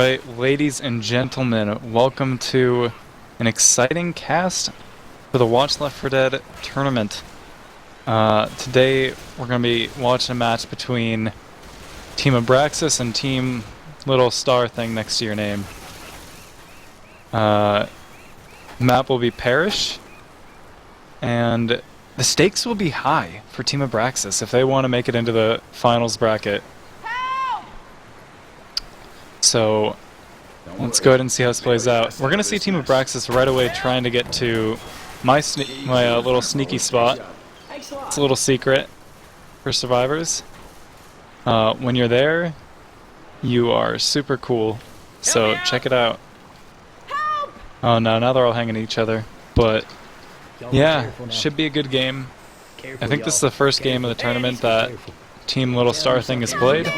Alright, ladies and gentlemen, welcome to an exciting cast for the WatchL4D tournament. Today we're going to be watching a match between Team Abraxas and Team Little Star thing next to your name. Map will be Parish, and the stakes will be high for Team Abraxas if they want to make it into the finals bracket. So let's go ahead and see how this plays out. We're going to see Team Abraxas right away trying to get to my little sneaky spot. It's a little secret for survivors. When you're there, you are super cool. So check it out. Oh no, now they're all hanging at each other. But yeah, should be a good game. I think this is the first game of the tournament that Team Little Star thing has played.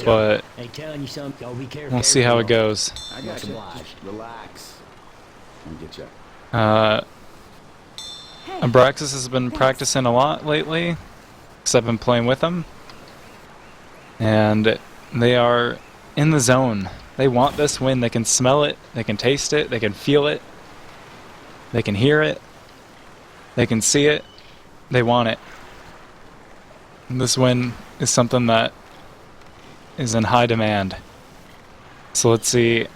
But we'll see how it goes. Abraxas has been practicing a lot lately, because I've been playing with them. And they are in the zone. They want this win. They can smell it, they can taste it, they can feel it, they can hear it, they can see it, they want it. And this win is something that is in high demand. So let's see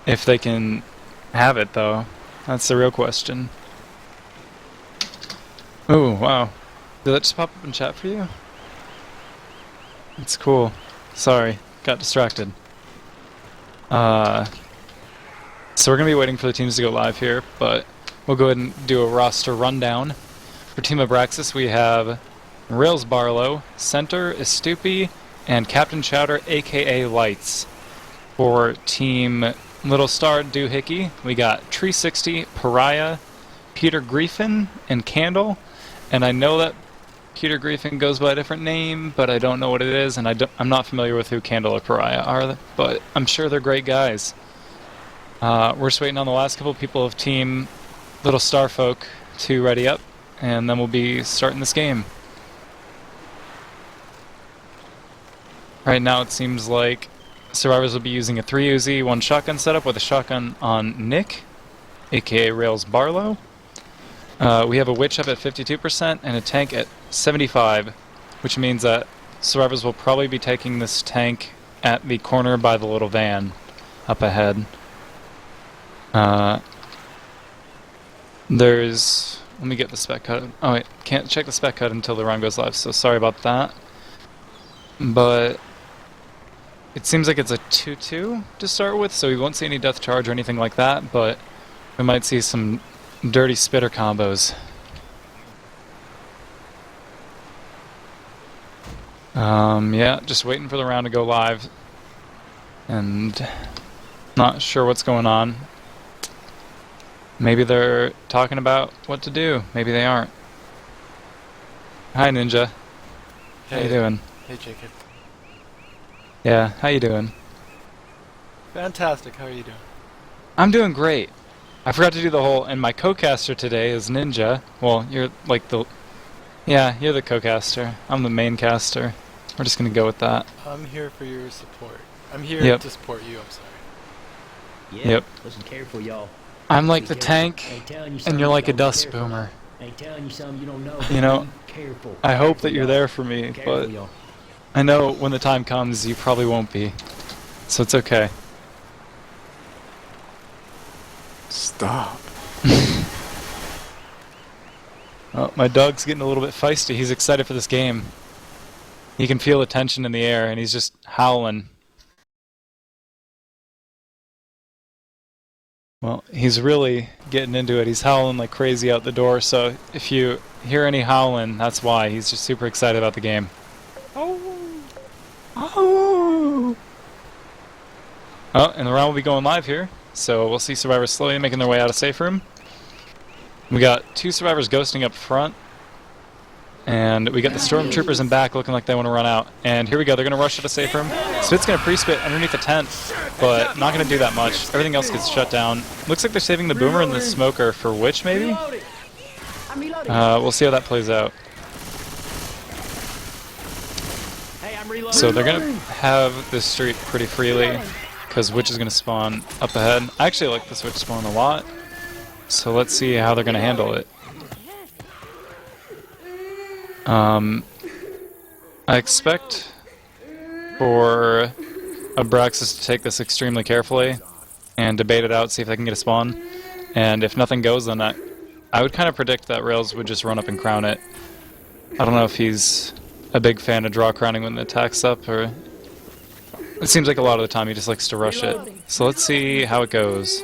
if they can have it, though. That's the real question. Ooh, wow. Did that just pop up in chat for you? It's cool. Sorry, got distracted. So we're going to be waiting for the teams to go live here, but we'll go ahead and do a roster rundown. For Team Abraxas, we have Rails Barlow, Center Estupi, and Captain Chowder, aka Lights. For Team Little Star Doohickey, we got Tree 60, Pariah, Peter Griffin, and Candle. And I know that Peter Griffin goes by a different name, but I don't know what it is, and I'm not familiar with who Candle or Pariah are, but I'm sure they're great guys. We're just waiting on the last couple of people of Team Little Star Folk to ready up, and then we'll be starting this game. Right now it seems like survivors will be using a 3 Uzi, 1 shotgun setup with a shotgun on Nick, aka Rails Barlow. We have a witch up at 52% and a tank at 75%, which means that survivors will probably be taking this tank at the corner by the little van up ahead. Let me get the spec cut. Oh wait, can't check the spec cut until the round goes live, so sorry about that. But it seems like it's a 2-2 to start with, so we won't see any death charge or anything like that, but we might see some dirty spitter combos. Yeah, just waiting for the round to go live. And not sure what's going on. Maybe they're talking about what to do. Maybe they aren't. Hi, Ninja. Hey. How you doing? Hey, Jacob. Yeah, how you doing? Fantastic. How are you doing? I'm doing great. I forgot to do the whole, and my co-caster today is Ninja. Well, you're like the... Yeah, you're the co-caster. I'm the main caster. We're just gonna go with that. I'm here for your support. I'm here to support you, I'm sorry. Yeah, yep. Listen careful, y'all. I'm like the tank, and you're like a dust boomer. You know, I hope that you're there for me, but I know when the time comes you probably won't be. So it's okay. Stop. Oh, my dog's getting a little bit feisty. He's excited for this game. He can feel the tension in the air, and he's just howling. Well, he's really getting into it. He's howling like crazy out the door, so if you hear any howling, that's why. He's just super excited about the game. Oh! Oh! Oh, and the round will be going live here, so we'll see survivors slowly making their way out of safe room. We got 2 survivors ghosting up front, and we got the stormtroopers in back looking like they want to run out. And here we go, they're going to rush to the safe room. Spit's going to pre-spit underneath the tent, but not going to do that much. Everything else gets shut down. Looks like they're saving the boomer and the smoker for Witch, maybe? We'll see how that plays out. So they're gonna have this street pretty freely, because Witch is gonna spawn up ahead. I actually like this Witch spawn a lot, so let's see how they're gonna handle it. I expect for Abraxas to take this extremely carefully and debate it out, see if they can get a spawn. And if nothing goes, then I would kind of predict that Rails would just run up and crown it. I don't know if he's a big fan of draw crowning when the attack's up, or... It seems like a lot of the time he just likes to rush it. So let's see how it goes.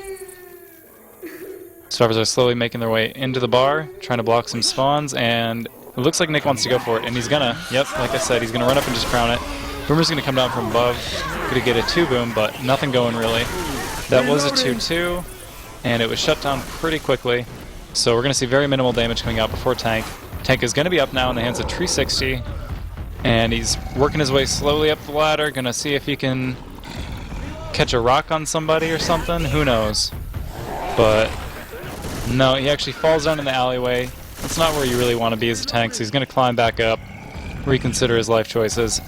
Survivors are slowly making their way into the bar, trying to block some spawns, and it looks like Nick wants to go for it, and he's gonna. Yep, like I said, he's gonna run up and just crown it. Boomer's gonna come down from above, gonna get a 2-boom, but nothing going really. That was a 2-2, and it was shut down pretty quickly. So we're gonna see very minimal damage coming out before Tank. Tank is gonna be up now in the hands of 360, and he's working his way slowly up the ladder, gonna see if he can catch a rock on somebody or something, who knows. But no, he actually falls down in the alleyway. That's not where you really want to be as a tank, so he's going to climb back up, reconsider his life choices,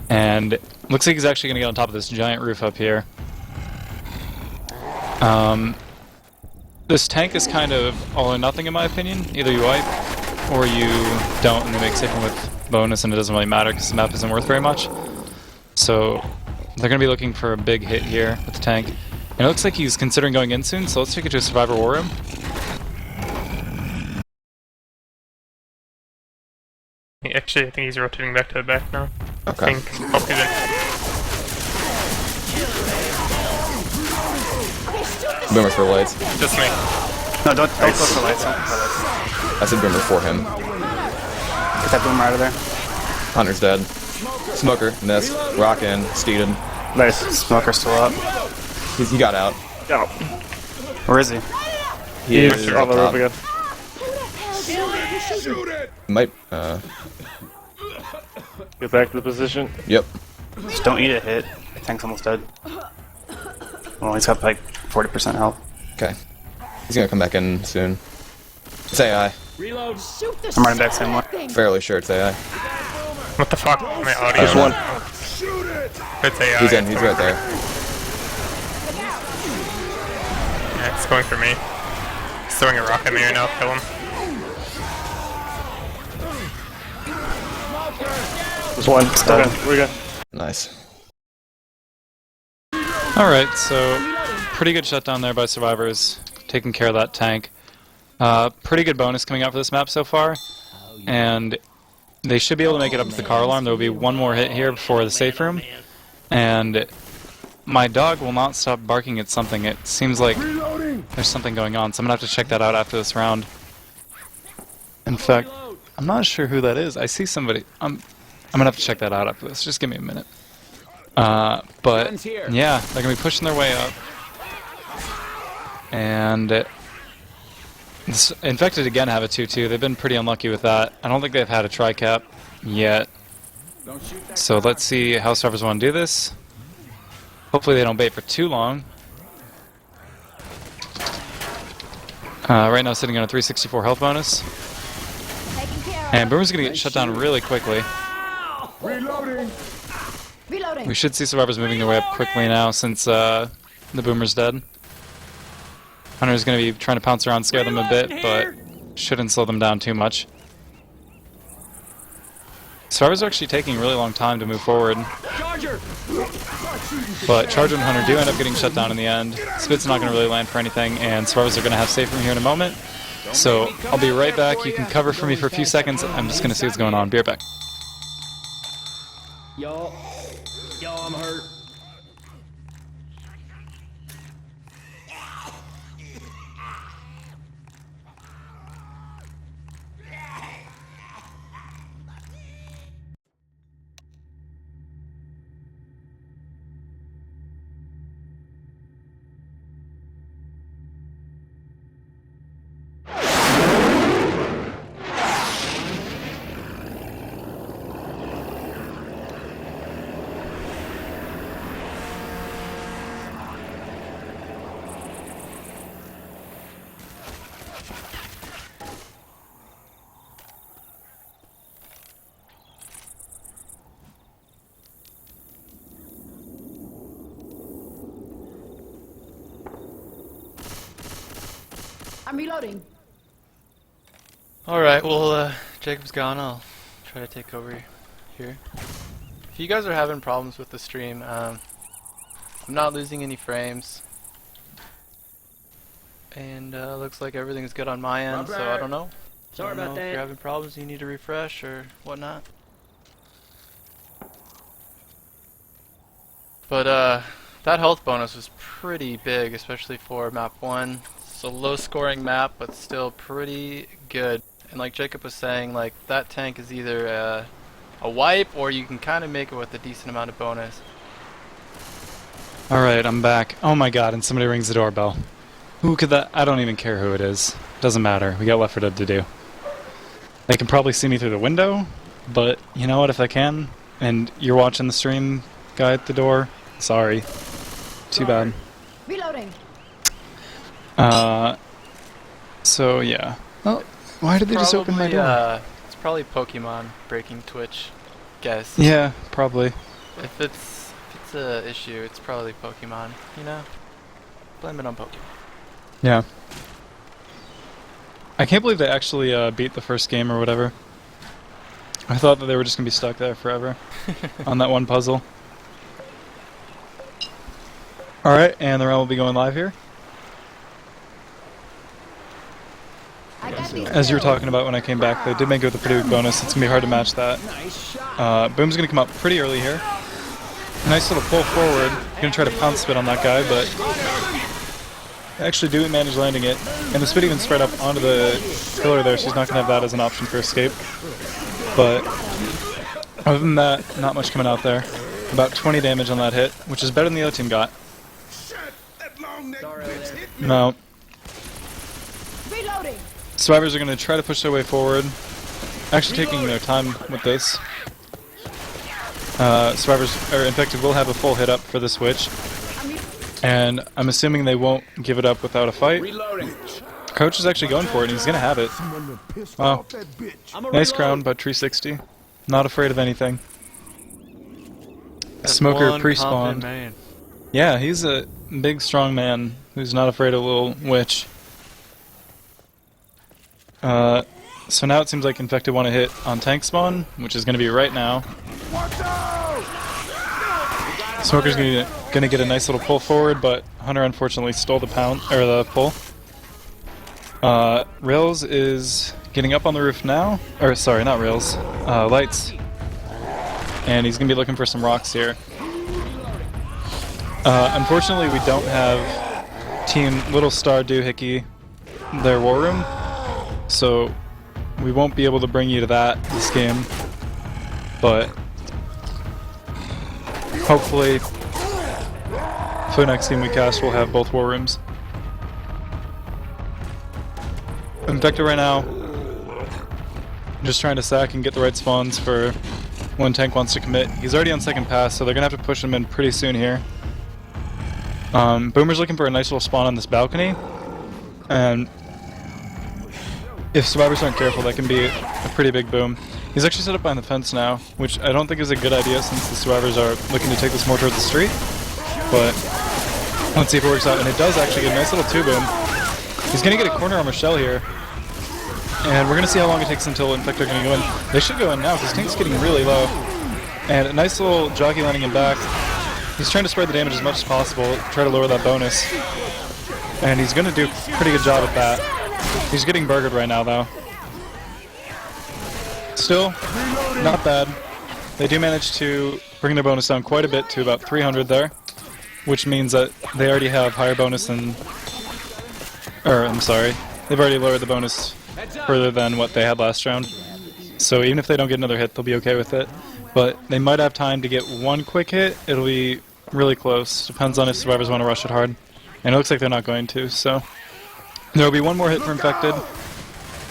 and looks like he's actually going to get on top of this giant roof up here. This tank is kind of all or nothing in my opinion. Either you wipe, or you don't, and they make safe with bonus, and it doesn't really matter because the map isn't worth very much. So they're going to be looking for a big hit here with the tank. And it looks like he's considering going in soon, so let's take it to a Survivor War Room. Actually, I think he's rotating back to the back now. Okay. I think. Oh, he's in. Boomer for lights. Just me. No, don't go for lights. Don't go for lights. I said Boomer for him. Get that boomer out of there. Hunter's dead. Smoker, Nest, Rockin', Steeden. There's Smoker still up. He got out. Go. Where is he? He is on the roof again. Might, Get back to the position. Yep. Just don't eat a hit. Tank's almost dead. Well, he's got like 40% health. Okay. He's gonna come back in soon. It's AI. I'm running back same way. Fairly sure it's AI. What the fuck? My audio. Just one. It's AI. He's in, he's right there. Yeah, it's going for me. He's throwing a rock at me right now. Kill him. Just one. Done. We're good. Nice. Alright, so pretty good shutdown there by Survivors, taking care of that tank. Pretty good bonus coming out for this map so far, and they should be able to make it up to the car alarm. There will be one more hit here before the safe room, and my dog will not stop barking at something. It seems like there's something going on, so I'm going to have to check that out after this round. In fact, I'm not sure who that is. I see somebody. I'm going to have to check that out after this. Just give me a minute. But yeah, they're going to be pushing their way up. And this Infected again have a 2-2. They've been pretty unlucky with that. I don't think they've had a tri-cap yet. So let's see how Survivors want to do this. Hopefully they don't bait for too long. Right now sitting on a 364 health bonus. And Boomer's going to get shut down really quickly. We should see Survivors moving their way up quickly now since the Boomer's dead. Hunter's going to be trying to pounce around, scare them a bit, but shouldn't slow them down too much. Survivors are actually taking a really long time to move forward. But Charger and Hunter do end up getting shut down in the end. Spit's not going to really land for anything, and Survivors are going to have safe room here in a moment. So I'll be right back. You can cover for me for a few seconds. I'm just going to see what's going on. Be right back. Yo, I'm hurt. I'm reloading. Alright, well, Jacob's gone. I'll try to take over here. If you guys are having problems with the stream, I'm not losing any frames. And looks like everything's good on my end, so I don't know. Sorry I don't about know if that. you're having problems, you need to refresh or whatnot. But that health bonus was pretty big, especially for map 1. It's a low scoring map, but still pretty good. And like Jacob was saying, like that tank is either a wipe or you can kind of make it with a decent amount of bonus. Alright, I'm back. Oh my god, and somebody rings the doorbell. Who could that? I don't even care who it is. Doesn't matter. We got Left 4 Dead to do. They can probably see me through the window, but you know what, if they can, and you're watching the stream guy at the door, sorry. Too bad. Reloading. So yeah. Well, why did they just open my door? It's probably Pokemon breaking Twitch, guess. Yeah, probably. If it's a issue, it's probably Pokemon, you know? Blame it on Pokemon. Yeah. I can't believe they actually beat the first game or whatever. I thought that they were just gonna be stuck there forever on that one puzzle. Alright, and the round will be going live here. I got these As you were pills. talking about when I came back, they did make it with a pretty big bonus. It's gonna be hard to match that. Boom's gonna come up pretty early here. Nice little pull forward. Gonna try to pounce spit on that guy, but actually do manage landing it. And the spit even spread up onto the pillar there, so he's not gonna have that as an option for escape. But other than that, not much coming out there. About 20 damage on that hit, which is better than the other team got. No. Reloading. Survivors are going to try to push their way forward. Actually taking their time with this. Survivors, or Infected, will have a full hit up for the switch. And I'm assuming they won't give it up without a fight. Coach is actually going for it, and he's going to have it. Wow. Nice crown, but 360. Not afraid of anything. Smoker pre-spawned. Yeah, he's a big, strong man who's not afraid of a little witch. So now it seems like Infected want to hit on tank spawn, which is going to be right now. Smoker's going to get a nice little pull forward, but Hunter unfortunately stole the the pull. Rails is getting up on the roof now, or sorry, not Rails, Lights, and he's going to be looking for some rocks here. Unfortunately, we don't have Team Little Star Doohickey, their war room, so we won't be able to bring you to that this game, but hopefully for the next game we cast we'll have both war rooms. Infected right now, just trying to sack and get the right spawns for when tank wants to commit. He's already on second pass, so they're gonna have to push him in pretty soon here. Boomer's looking for a nice little spawn on this balcony, and if survivors aren't careful, that can be a pretty big boom. He's actually set up behind the fence now, which I don't think is a good idea since the survivors are looking to take this more towards the street. But let's see if it works out, and it does actually get a nice little 2-boom. He's going to get a corner armor shell here, and we're going to see how long it takes until Infected are going to go in. They should go in now because Tank's getting really low. And a nice little jockey landing him back. He's trying to spread the damage as much as possible, try to lower that bonus. And he's going to do a pretty good job at that. He's getting burgered right now, though. Still, not bad. They do manage to bring their bonus down quite a bit to about 300 there, which means that they already have higher bonus than... I'm sorry. They've already lowered the bonus further than what they had last round. So even if they don't get another hit, they'll be okay with it. But they might have time to get one quick hit. It'll be really close. Depends on if survivors want to rush it hard. And it looks like they're not going to, so... There will be one more hit for Infected.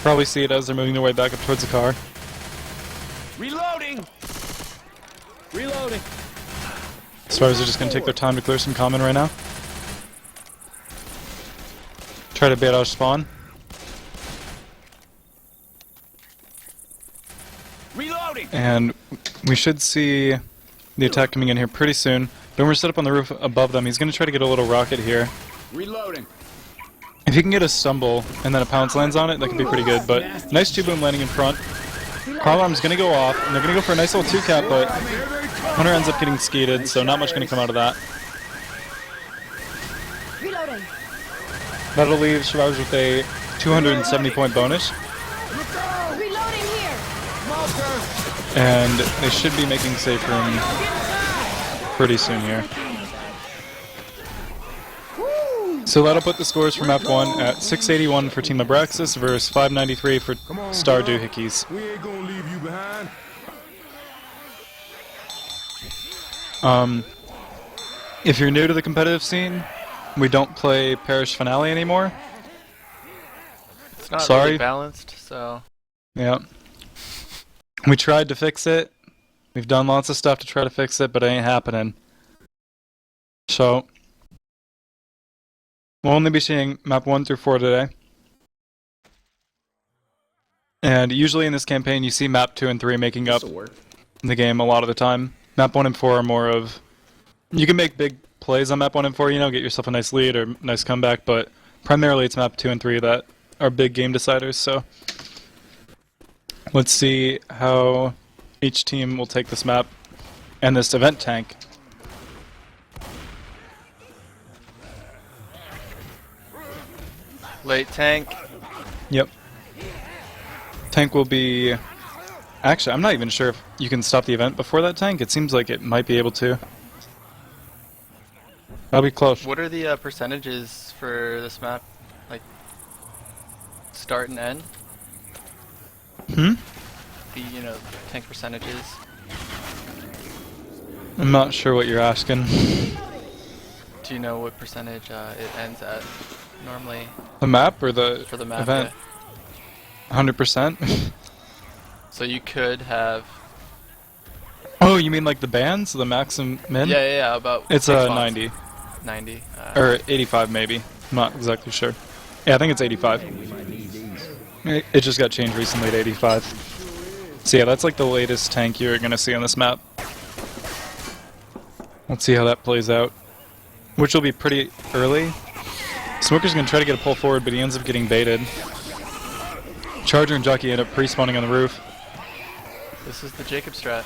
Probably see it as they're moving their way back up towards the car. Reloading. Reloading. Survivors are just going to take their time to clear some common right now. Try to bait out spawn. Reloading. And we should see the attack coming in here pretty soon. Boomer's set up on the roof above them. He's going to try to get a little rocket here. Reloading. If you can get a stumble and then a pounce lands on it, that could be pretty good. But nice 2-boom landing in front. Carl arm's gonna go off, and they're gonna go for a nice little 2-cap, but Hunter ends up getting skeeted, so not much gonna come out of that. Reloading. That'll leave survivors with a 270 point bonus, Reloading here. and they should be making safe room pretty soon here. So that'll put the scores for map 1 at 681 for Team Abraxas versus 593 for Star Doohickeys. We ain't gonna leave you behind. If you're new to the competitive scene, we don't play Parish Finale anymore. It's not Sorry. really balanced, so Yeah. We tried to fix it. We've done lots of stuff to try to fix it, but it ain't happening. So, we'll only be seeing map 1 through 4 today. And usually in this campaign, you see map 2 and 3 making up the game a lot of the time. Map 1 and 4 are more of... You can make big plays on map 1 and 4, you know, get yourself a nice lead or nice comeback, but primarily it's map 2 and 3 that are big game deciders, so... Let's see how each team will take this map and this event tank. late tank. Yep. Tank will be... Actually, I'm not even sure if you can stop the event before that tank. It seems like it might be able to. That'll be close. What are the percentages for this map? Like, start and end? Hmm? The, you know, tank percentages. I'm not sure what you're asking. Do you know what percentage it ends at normally The map or the for the map? event? Yeah. 100%? So you could have... Oh, you mean like the bands? The max and min? Yeah, about... It's six spots. 90. 90. Or 85 maybe. I'm not exactly sure. Yeah, I think it's 85. It just got changed recently to 85. So yeah, that's like the latest tank you're gonna see on this map. Let's see how that plays out. Which will be pretty early. Smoker's gonna try to get a pull forward, but he ends up getting baited. Charger and Jockey end up pre-spawning on the roof. This is the Jacob strat.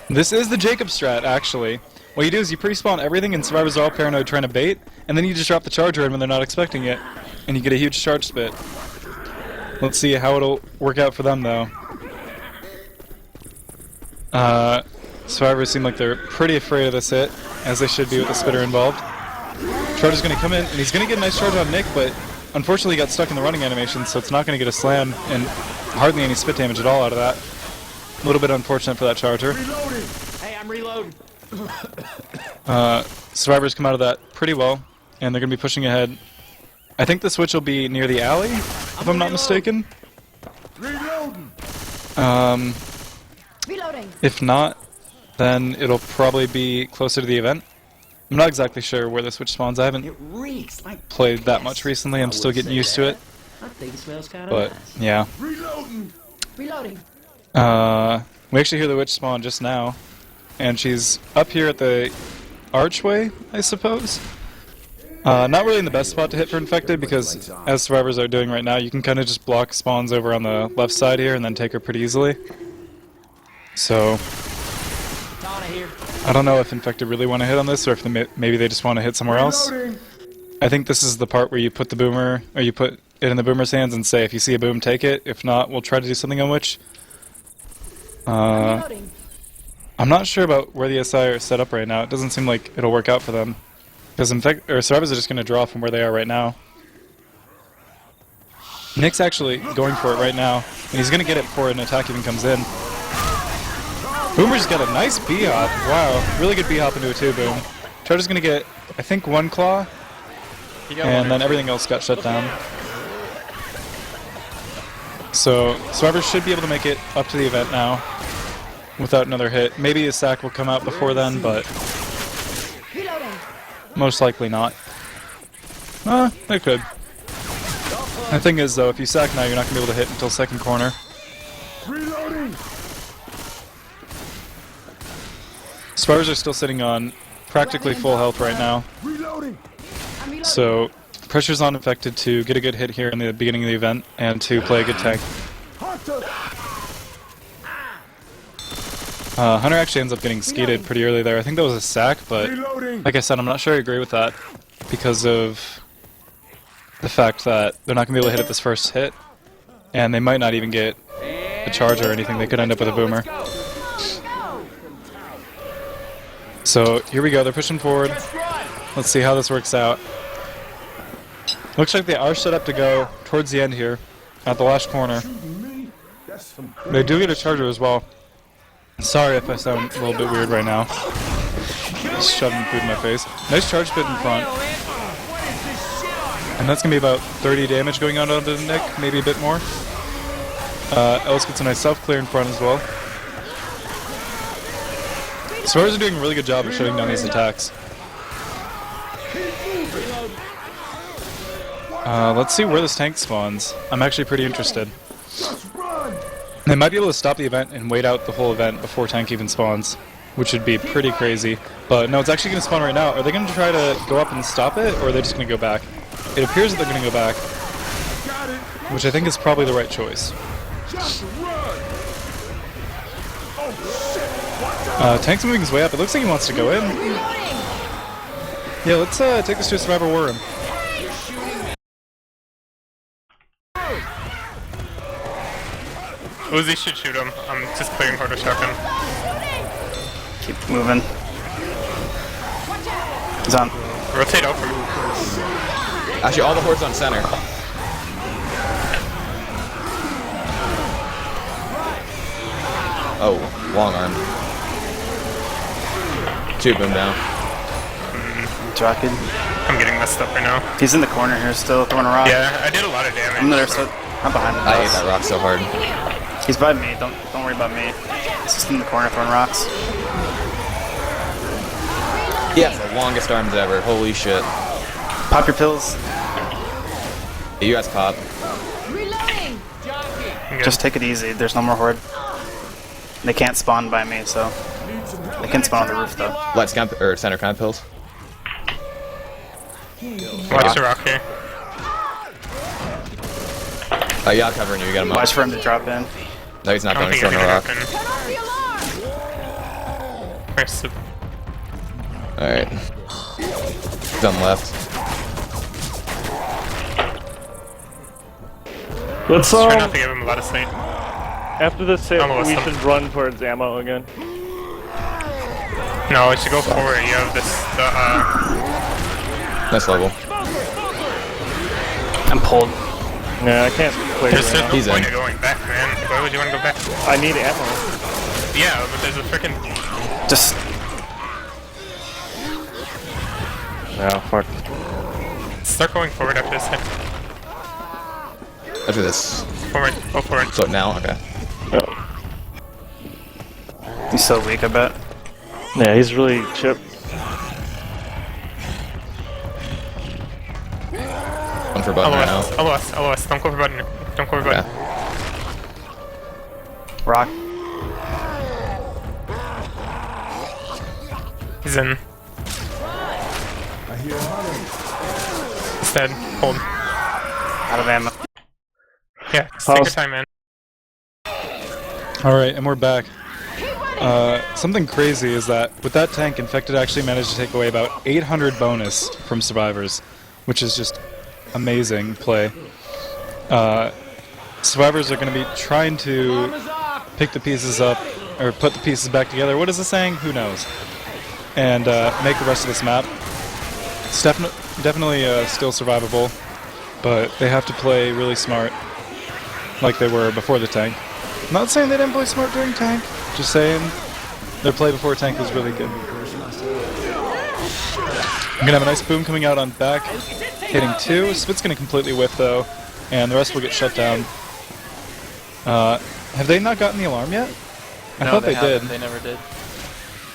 This is the Jacob strat, actually. What you do is you pre-spawn everything and survivors are all paranoid trying to bait, and then you just drop the charger in when they're not expecting it, and you get a huge charge spit. Let's see how it'll work out for them, though. Survivors seem like they're pretty afraid of this hit, as they should be with the spitter involved. Charger's gonna come in, and he's gonna get a nice charge on Nick, but unfortunately he got stuck in the running animation, so it's not gonna get a slam, and hardly any spit damage at all out of that. A little bit unfortunate for that charger. Hey, I'm reloading. Survivors come out of that pretty well, and they're gonna be pushing ahead. I think the switch will be near the alley, if I'm not mistaken. Reloading. Reloading. If not, then it'll probably be closer to the event. I'm not exactly sure where the switch spawns. I haven't Reeks like played that much recently. I'm still getting used to it. I think it smells kind of But, nice. yeah. Reloading. Reloading. We actually hear the witch spawn just now. And she's up here at the archway, I suppose. Not really in the best spot to hit for infected, because as survivors are doing right now, you can kind of just block spawns over on the left side here and then take her pretty easily. So, I don't know if infected really want to hit on this, or if maybe they just want to hit somewhere else. I think this is the part where you put the boomer, or you put it in the boomer's hands and say, if you see a boom, take it. If not, we'll try to do something on witch. Reloading. I'm not sure about where the SI are set up right now. It doesn't seem like it'll work out for them. Because survivors are just going to draw from where they are right now. Nick's actually going for it right now, and he's going to get it before an attack even comes in. Boomer's got a nice B-hop. Wow, really good B-hop into a 2-boom. Charger's going to get, I think, 1 claw, and then everything else got shut down. So, survivors should be able to make it up to the event now without another hit. Maybe a sack will come out before then, but most likely not. They could. The thing is, though, if you sack now, you're not going to be able to hit until second corner. Reloading. Survivors are still sitting on practically full health right now. Reloading. So, pressure's on infected to get a good hit here in the beginning of the event and to play a good tank. Hunter actually ends up getting skeeted pretty early there. I think that was a sack, but like I said, I'm not sure I agree with that because of the fact that they're not going to be able to hit it this first hit, and they might not even get a charge or anything. They could end up with a boomer. So here we go, they're pushing forward. Let's see how this works out. Looks like they are set up to go towards the end here, at the last corner. They do get a charger as well. Sorry if I sound a little bit weird right now. Just shoving food in my face. Nice charge pit in front. And that's going to be about 30 damage going on onto the Nick, maybe a bit more. Ellis gets a nice self-clear in front as well. Survivors are doing a really good job of shutting down these attacks. Let's see where this tank spawns. I'm actually pretty interested. They might be able to stop the event and wait out the whole event before tank even spawns, which would be pretty crazy. But no, it's actually going to spawn right now. Are they going to try to go up and stop it, or are they just going to go back? It appears that they're going to go back, which I think is probably the right choice. Tank's moving his way up. It looks like he wants to go in. Yeah, let's take this to a survivor war room. Uzi should shoot him. I'm just clearing Horder shotgun. Keep moving. He's on. Rotate out from. Actually, all the hordes on center. Oh, long arm. Shoot him down. Jockey. I'm getting messed up right now. He's in the corner here still, throwing a rock. Yeah, I did a lot of damage. I'm there, so I'm behind him. I hate that rock so hard. He's by me. Don't worry about me. He's just in the corner throwing rocks. He has the longest arms ever. Holy shit. Pop your pills. You guys pop. Reloading! Just take it easy. There's no more horde. They can't spawn by me, so they can spawn on the roof though. Light scan or center kind of pills. Watch the rock here. Yeah, I'm covering you. You got him up. Watch for him to drop in. No, he's not I don't going. think He's it's throwing a gonna rock. happen. Turn off the alarm! Where's the... Alright. He's on the left. Let's Try not to give him a lot of sight. after this hit, Almost we some- should run towards ammo again. No, we should go forward. You have this. Nice level. I'm pulled. Yeah, I can't clear There's right no now. He's point in. of going back, man. Why would you want to go back? I need ammo. Yeah, but there's a freaking. Just No, fuck. Start going forward after this hit. After this. Forward. Go forward. So now, okay. he's so weak, I bet. Yeah, he's really chipped. One for button right now. LOS. Don't go for button. Don't go for button. Okay. Rock. He's in. He's dead. Hold. Out of ammo. Yeah, just take your time, man. Alright, and we're back. Something crazy is that with that tank, Infected actually managed to take away about 800 bonus from survivors, which is just amazing play. Survivors are going to be trying to pick the pieces up, or put the pieces back together. What is the saying? Who knows? And make the rest of this map. It's definitely still survivable, but they have to play really smart, like they were before the tank. I'm not saying they didn't play smart during tank, just saying their play before tank was really good. I'm gonna have a nice boom coming out on back, hitting 2. Spit's gonna completely whiff though, and the rest will get shut down. Have they not gotten the alarm yet? I thought they did. They never did.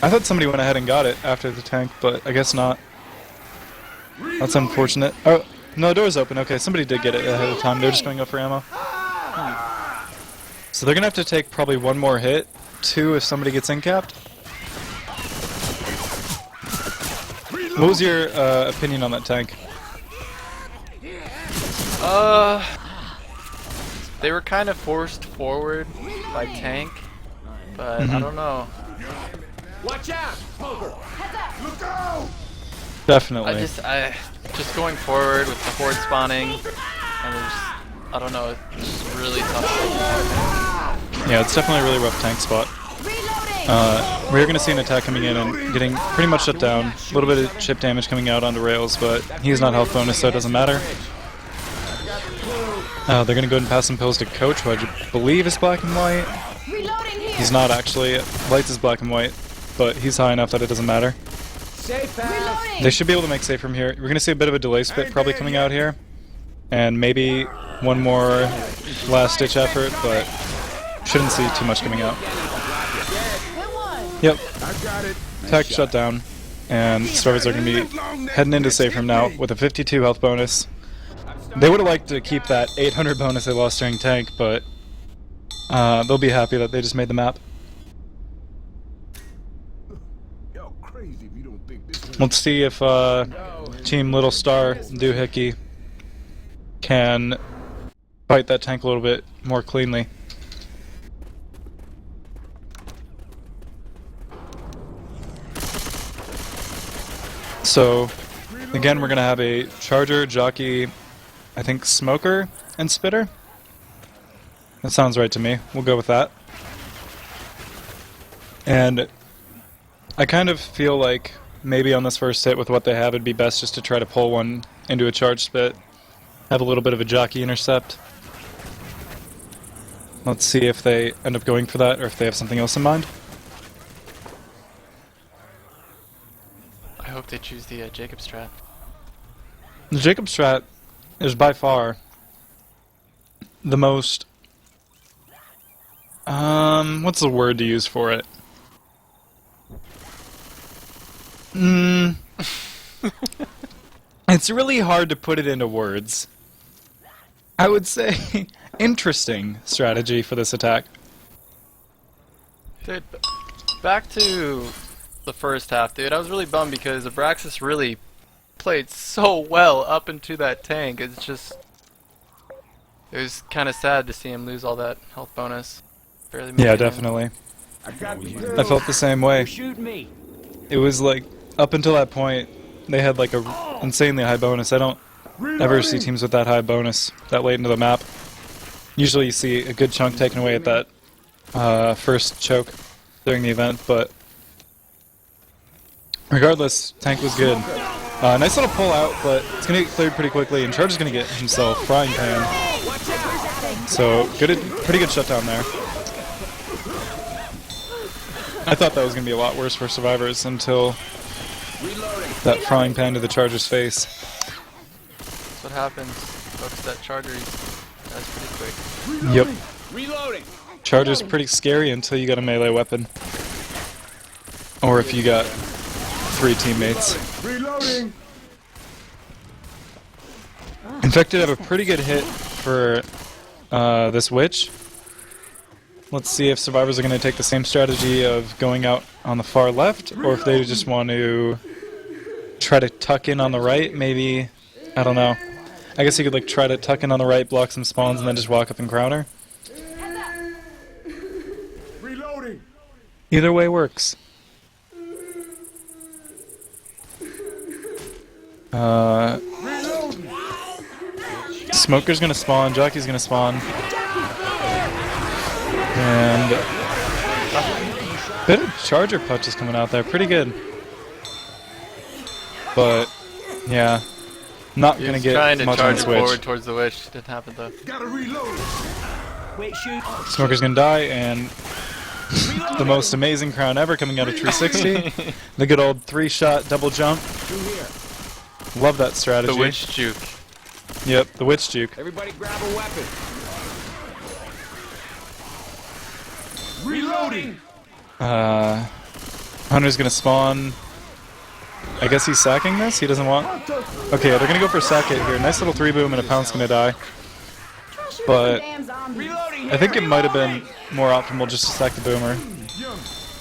I thought somebody went ahead and got it after the tank, but I guess not. That's unfortunate. Oh, no, the door's open. Okay, somebody did get it ahead of time. They're just going up for ammo. So they're gonna have to take probably one more hit, 2 if somebody gets incapped. What was your opinion on that tank? They were kind of forced forward by tank, but I don't know. Watch out, Smoker. Look out! Definitely. I just going forward with the horde spawning, and there's, I don't know, it's just really tough. Yeah, it's definitely a really rough tank spot. We're going to see an attack coming in and getting pretty much shut down. A little bit of chip damage coming out onto rails, but he's not health bonus, so it doesn't matter. They're going to go ahead and pass some pills to Coach, who I believe is black and white. Reloading here. He's not actually. Lights is black and white, but he's high enough that it doesn't matter. Reloading. They should be able to make safe from here. We're going to see a bit of a delay spit probably coming out here. And maybe one more last-ditch effort, but shouldn't see too much coming out. Yep. Attack shut down. And Survivors are going to be heading into safe room now with a 52 health bonus. They would have liked to keep that 800 bonus they lost during tank, but they'll be happy that they just made the map. Let's see if Team Little Star Doohickey can fight that tank a little bit more cleanly. So, again, we're going to have a Charger, Jockey, I think Smoker, and Spitter. That sounds right to me. We'll go with that. And I kind of feel like maybe on this first hit with what they have, it'd be best just to try to pull one into a charge spit. Have a little bit of a Jockey intercept. Let's see if they end up going for that or if they have something else in mind. I hope they choose the Jacob strat. The Jacob strat is by far the most... what's the word to use for it? It's really hard to put it into words. I would say interesting strategy for this attack. Dude, back to the first half, dude. I was really bummed because Abraxas really played so well up into that tank. It's just... It was kind of sad to see him lose all that health bonus. Barely made Yeah, it in. definitely. I felt the same way. Shoot me. It was like, up until that point, they had like a insanely high bonus. I don't ever see teams with that high bonus that late into the map. Usually you see a good chunk taken away at that first choke during the event, but regardless, tank was good. Nice little pull out, but it's going to get cleared pretty quickly, and Charge is going to get himself frying pan. So, pretty good shutdown there. I thought that was going to be a lot worse for Survivors until that frying pan to the Charger's face. That's what happens. Folks, that Charger is pretty quick. Yep. Charger's pretty scary until you got a melee weapon. Or if you got 3 teammates. Infected have a pretty good hit for this Witch. Let's see if Survivors are going to take the same strategy of going out on the far left, or if they just want to try to tuck in on the right, maybe. I don't know. I guess you could like try to tuck in on the right, block some spawns, and then just walk up and counter. Either way works. Smoker's gonna spawn, Jockey's gonna spawn. And bit of Charger punches coming out there, pretty good. But yeah, not He gonna was get trying to much on charge the it switch. forward towards the Wish. Didn't happen though. Wait, shoot. Smoker's gonna die, and the most amazing crown ever coming out of 360. The good old 3-shot double jump. Love that strategy. The Witch juke. Yep, the Witch juke. Everybody grab a weapon. Reloading. Hunter's gonna spawn. I guess he's sacking this? He doesn't want... Okay, they're gonna go for sack it here. Nice little 3-boom and a pound's gonna die. But I think it might have been more optimal just to sack the boomer.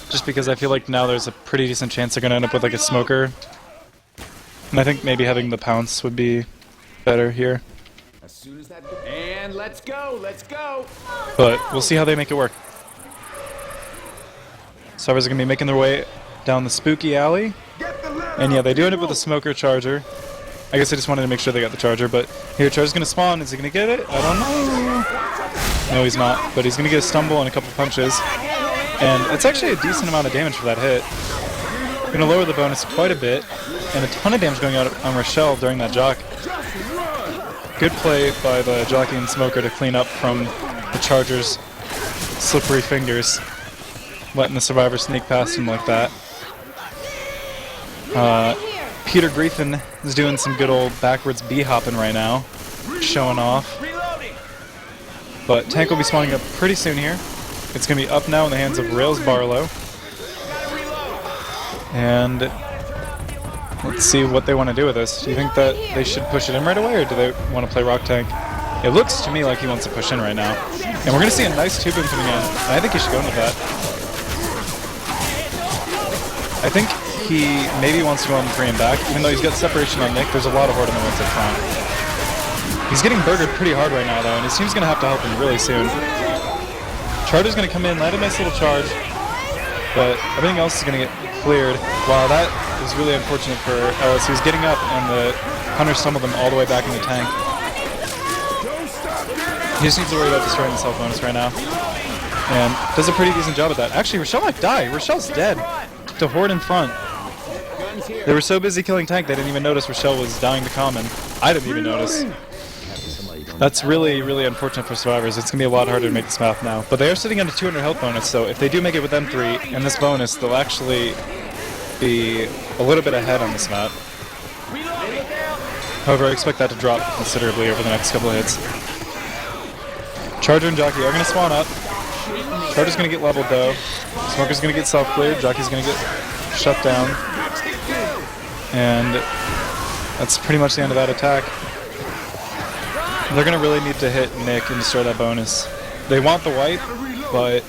Just because I feel like now there's a pretty decent chance they're gonna end up with like a smoker. And I think maybe having the pounce would be better here. As soon as that. And let's go. Let's go. But we'll see how they make it work. Survivors are going to be making their way down the spooky alley. And yeah, they do end up with a smoker charger. I guess I just wanted to make sure they got the charger, but here, charger's going to spawn. Is he going to get it? I don't know. No, he's not, but he's going to get a stumble and a couple punches. And it's actually a decent amount of damage for that hit. Going to lower the bonus quite a bit, and a ton of damage going out on Rochelle during that jock. Good play by the jockey and smoker to clean up from the charger's slippery fingers, letting the survivor sneak past him like that. Peter Griffin is doing some good old backwards bee-hopping right now, showing off. But tank will be spawning up pretty soon here. It's going to be up now in the hands of Rails Barlow. And let's see what they want to do with this. Do you think that they should push it in right away, or do they want to play Rock Tank? It looks to me like he wants to push in right now. And we're going to see a nice 2-boom coming in. And I think he should go into that. I think he maybe wants to go on the 3 and back. Even though he's got separation on Nick, there's a lot of horde on the ones up front. He's getting burgered pretty hard right now, though, and his team's going to have to help him really soon. Charger's going to come in, land a nice little charge, but everything else is going to get cleared. Wow, that is really unfortunate for Ellis. He was getting up, and the hunter stumbled him all the way back in the tank. He just needs to worry about destroying the self bonus right now. And does a pretty decent job at that. Actually, Rochelle might die. Rochelle's dead to horde in front. They were so busy killing tank they didn't even notice Rochelle was dying to common. I didn't even notice. That's really, really unfortunate for survivors. It's going to be a lot harder to make this map now. But they are sitting on a 200 health bonus, so if they do make it with M3 and this bonus, they'll actually be a little bit ahead on this map. However, I expect that to drop considerably over the next couple of hits. Charger and Jockey are going to spawn up. Charger's going to get leveled though. Smoker's going to get self-cleared. Jockey's going to get shut down. And that's pretty much the end of that attack. They're going to really need to hit Nick and destroy that bonus. They want the wipe, but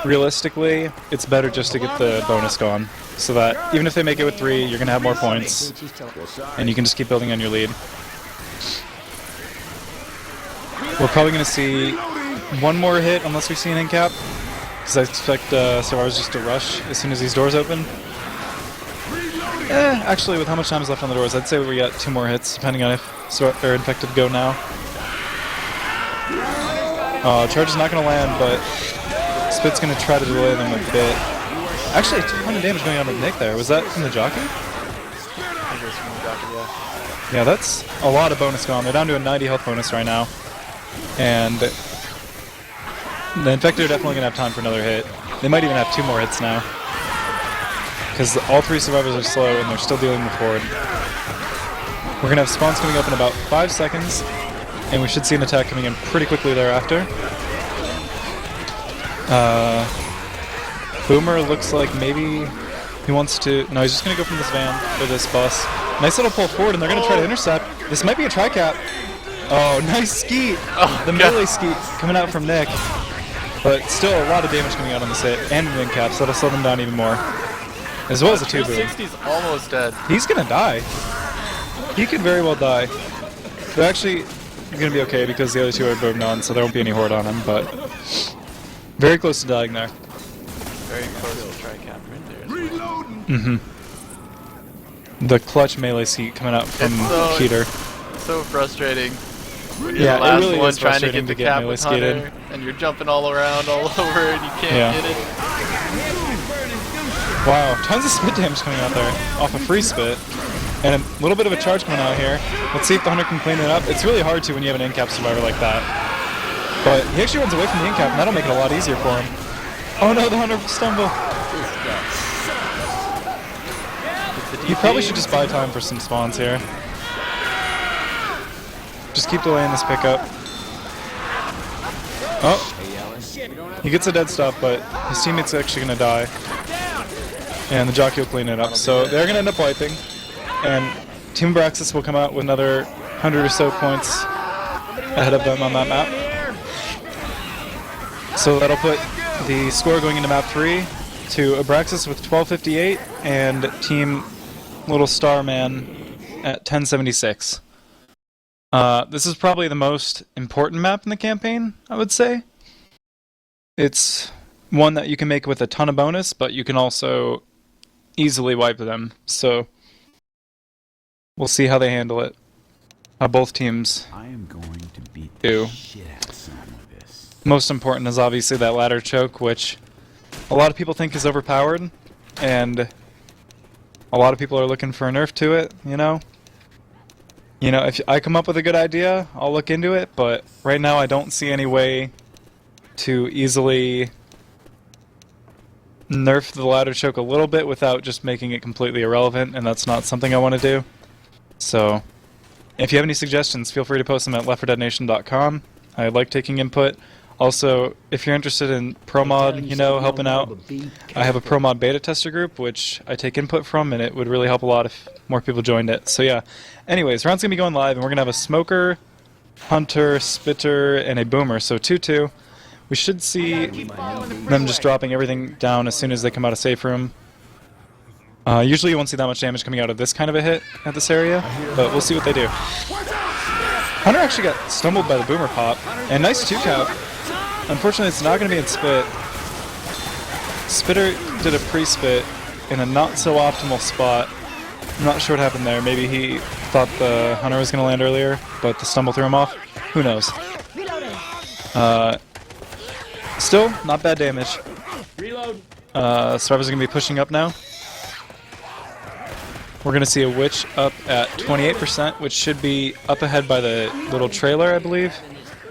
realistically, it's better just to get the bonus gone. So that even if they make it with 3, you're going to have more points. And you can just keep building on your lead. We're probably going to see one more hit unless we see an incap. Because I expect Survivors just to rush as soon as these doors open. Actually, with how much time is left on the doors, I'd say we got 2 more hits, depending on if Infected go now. Charge is not going to land, but Spit's going to try to delay them a bit. Actually, a ton of damage going on with Nick there. Was that from the jockey? Yeah, that's a lot of bonus going on. They're down to a 90 health bonus right now. And the Infected are definitely going to have time for another hit. They might even have 2 more hits now. Because all 3 survivors are slow and they're still dealing with horde. We're going to have spawns coming up in about 5 seconds. And we should see an attack coming in pretty quickly thereafter. Boomer looks like maybe he wants to... No, he's just going to go from this van or this bus. Nice little pull forward, and they're going to try to intercept. This might be a tri-cap. Oh, nice skeet! The melee skeet coming out from Nick. But still a lot of damage coming out on this hit, and an in-cap, so that'll slow them down even more. As well as a 2-boom. 360's almost dead. He's going to die. He could very well die. They're actually going to be okay because the other 2 are boomed on, so there won't be any horde on him, but very close to dying there. Very close to tri-cap right there. The clutch melee seat coming out from Peter. So frustrating. When you're Yeah, the last it really one is trying to frustrating get to the get cap melee with Hunter, skated. and you're jumping all around, all over, and you can't get it. Wow, tons of spit damage coming out there off a free spit. And a little bit of a charge coming out here. Let's see if the Hunter can clean it up. It's really hard to when you have an in-cap survivor like that. But he actually runs away from the in-cap, and that'll make it a lot easier for him. Oh no, the Hunter stumble. You probably should just buy time for some spawns here. Just keep delaying this pickup. Oh, he gets a dead stop, but his teammate's actually going to die. And the jockey will clean it up. So they're going to end up wiping. And Team Abraxas will come out with another 100 or so points ahead of them on that map. So that'll put the score going into map 3 to Abraxas with 1258 and Team Little Starman at 1076. This is probably the most important map in the campaign, I would say. It's one that you can make with a ton of bonus, but you can also easily wipe them. So we'll see how they handle it. How both teams I am going to beat do. the shit out of someone with this. Most important is obviously that ladder choke, which a lot of people think is overpowered, and a lot of people are looking for a nerf to it, you know? You know, if I come up with a good idea, I'll look into it, but right now I don't see any way to easily nerf the ladder choke a little bit without just making it completely irrelevant, and that's not something I want to do. So, if you have any suggestions, feel free to post them at left4deadnation.com. I like taking input. Also, if you're interested in ProMod, you know, helping out, I have a ProMod beta tester group, which I take input from, and it would really help a lot if more people joined it. So yeah, anyways, round's going to be going live, and we're going to have a Smoker, Hunter, Spitter, and a Boomer, so 2-2. We should see them just dropping everything down as soon as they come out of safe room. Usually you won't see that much damage coming out of this kind of a hit at this area, but we'll see what they do. Hunter actually got stumbled by the Boomer pop, and nice 2-cap. Unfortunately, it's not going to be in spit. Spitter did a pre-spit in a not-so-optimal spot. I'm not sure what happened there. Maybe he thought the Hunter was going to land earlier, but the stumble threw him off. Who knows? Still, not bad damage. Reload. Survivors are going to be pushing up now. We're going to see a Witch up at 28%, which should be up ahead by the little trailer, I believe,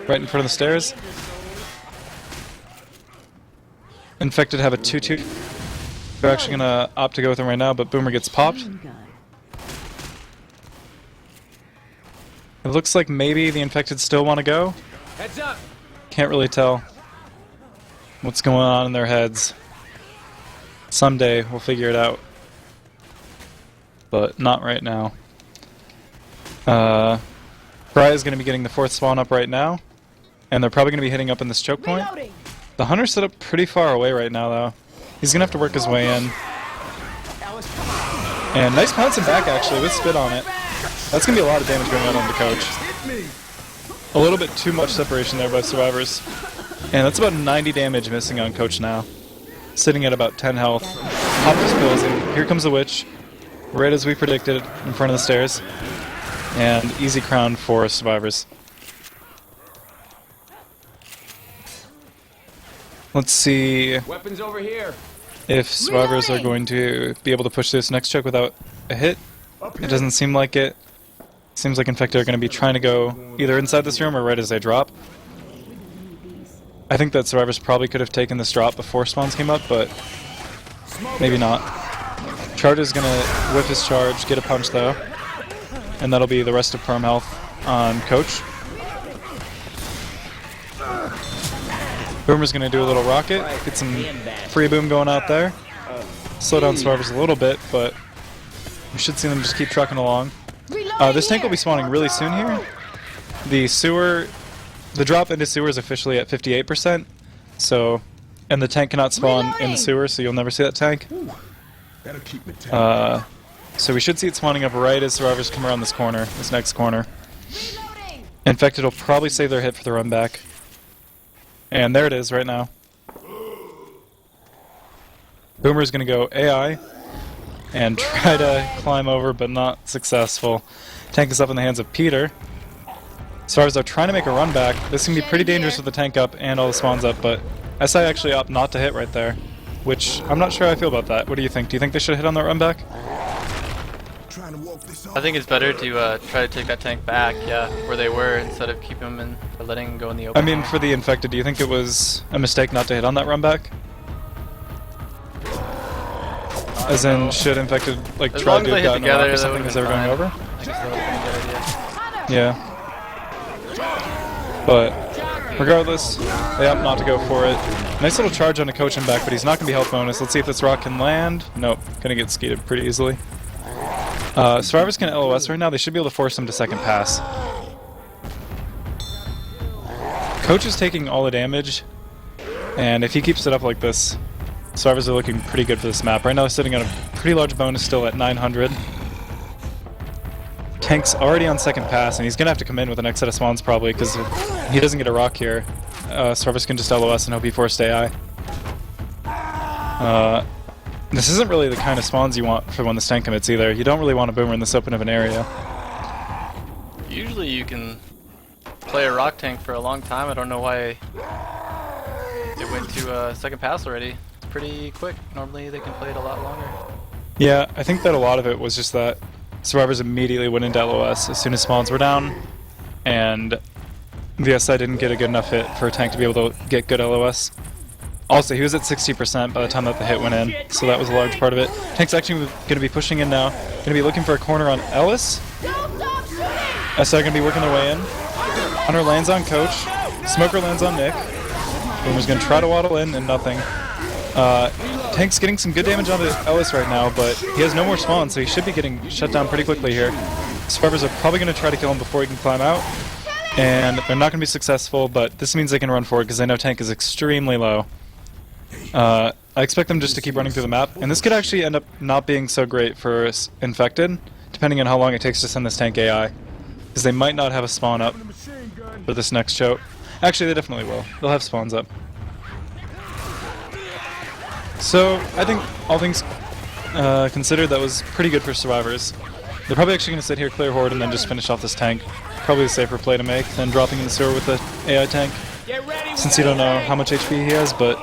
right in front of the stairs. Infected have a 2-2. They're actually going to opt to go with him right now, but Boomer gets popped. It looks like maybe the Infected still want to go. Heads up. Can't really tell what's going on in their heads. Someday we'll figure it out. But not right now. Fry is going to be getting the 4th spawn up right now. And they're probably going to be hitting up in this choke point. The Hunter's set up pretty far away right now, though. He's going to have to work his way in. And nice pouncing back, actually, with spit on it. That's going to be a lot of damage going out on the Coach. A little bit too much separation there by Survivors. And that's about 90 damage missing on Coach now. Sitting at about 10 health. Popped his pills, and here comes the Witch. Right as we predicted, in front of the stairs. And easy crown for Survivors. Let's see Weapons over here. if Survivors are going to be able to push this next choke without a hit. It doesn't seem like it. Seems like Infected are going to be trying to go either inside this room or right as they drop. I think that Survivors probably could have taken this drop before spawns came up, but maybe not. Charge is going to whip his charge, get a punch though, and that'll be the rest of Perm health on Coach. Boomer's going to do a little rocket, get some free boom going out there. Slow down Survivors a little bit, but we should see them just keep trucking along. This tank will be spawning really soon here. The drop into sewer is officially at 58%, so, and the tank cannot spawn in the sewer, so you'll never see that tank. So we should see it spawning up right as Survivors come around this corner, this next corner. Infected will probably save their hit for the run back. And there it is right now. Boomer's going to go AI and try to climb over, but not successful. Tank is up in the hands of Peter. Survivors are trying to make a run back. This can be pretty dangerous with the tank up and all the spawns up, but SI actually opt not to hit right there, which I'm not sure how I feel about that. What do you think? Do you think they should hit on that run back? I think it's better to try to take that tank back, yeah, where they were, instead of keep them in, or letting them go in the open. I mean, for the Infected, do you think it was a mistake not to hit on that run back? As in, should Infected like As try long to as do they a hit gun rock together, or that something would've as they were been going over? I guess that would've been a good idea. Yeah. But regardless, they opt not to go for it. Nice little charge on a Coach and back, but he's not going to be health bonus. Let's see if this rock can land. Nope, going to get skated pretty easily. Survivors can LOS right now. They should be able to force him to second pass. Coach is taking all the damage, and if he keeps it up like this, Survivors are looking pretty good for this map. Right now, he's sitting on a pretty large bonus still at 900. Tank's already on second pass, and he's gonna have to come in with the next set of spawns probably, because if he doesn't get a rock here, Survivors can just LOS and he'll be forced AI. This isn't really the kind of spawns you want for when this tank commits either. You don't really want a boomer in this open of an area. Usually you can play a rock tank for a long time. I don't know why it went to second pass already. It's pretty quick. Normally they can play it a lot longer. Yeah, I think that a lot of it was just that Survivors immediately went into LOS as soon as spawns were down, and the SI didn't get a good enough hit for a tank to be able to get good LOS. Also, he was at 60% by the time that the hit went in, so that was a large part of it. Tank's actually going to be pushing in now. Going to be looking for a corner on Ellis. SI going to be working their way in. Hunter lands on Coach. Smoker lands on Nick. Boomer's going to try to waddle in and nothing. Tank's getting some good damage onto Ellis right now, but he has no more spawns, so he should be getting shut down pretty quickly here. Survivors are probably going to try to kill him before he can climb out, and they're not going to be successful, but this means they can run forward because they know Tank is extremely low. I expect them just to keep running through the map, and this could actually end up not being so great for Infected, depending on how long it takes to send this tank AI, because they might not have a spawn up for this next choke. Actually, they definitely will. They'll have spawns up. So, I think all things considered, that was pretty good for Survivors. They're probably actually going to sit here, clear Horde, and then just finish off this tank. Probably the safer play to make than dropping in the sewer with the AI tank, since you don't know how much HP he has, but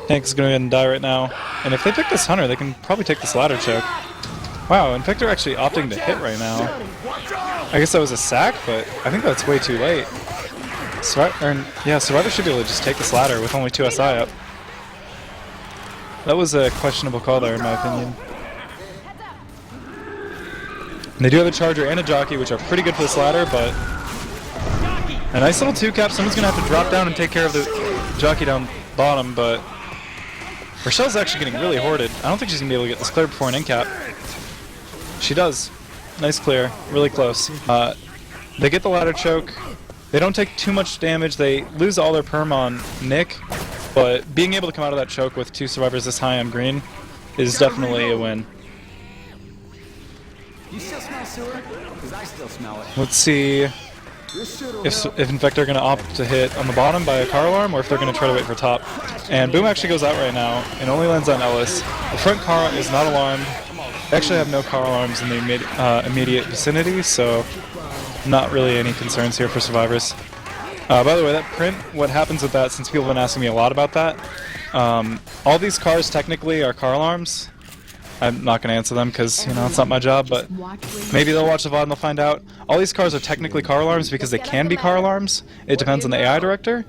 Tank is going to go ahead and die right now. And if they pick this Hunter, they can probably take this ladder choke. Wow, Infector actually opting to hit right now. I guess that was a sack, but I think that's way too late. Survivor should be able to just take this ladder with only 2 SI up. That was a questionable call there, in my opinion. And they do have a Charger and a Jockey, which are pretty good for this ladder, but a nice little 2-cap. Someone's going to have to drop down and take care of the Jockey down bottom, but Rochelle's actually getting really hoarded. I don't think she's going to be able to get this clear before an in-cap. She does. Nice clear. Really close. They get the ladder choke. They don't take too much damage. They lose all their perm on Nick, but being able to come out of that choke with 2 Survivors this high on green is definitely a win. You still smell sewer? Because I still smell it. Let's see if Infector are going to opt to hit on the bottom by a car alarm, or if they're going to try to wait for top. And Boom actually goes out right now and only lands on Ellis. The front car is not alarmed. They actually have no car alarms in the immediate vicinity, so not really any concerns here for Survivors. By the way, that print, what happens with that, since people have been asking me a lot about that, all these cars technically are car alarms. I'm not going to answer them because, you know, it's not my job, but maybe they'll watch the VOD and they'll find out. All these cars are technically car alarms because they can be car alarms. It depends on the AI director,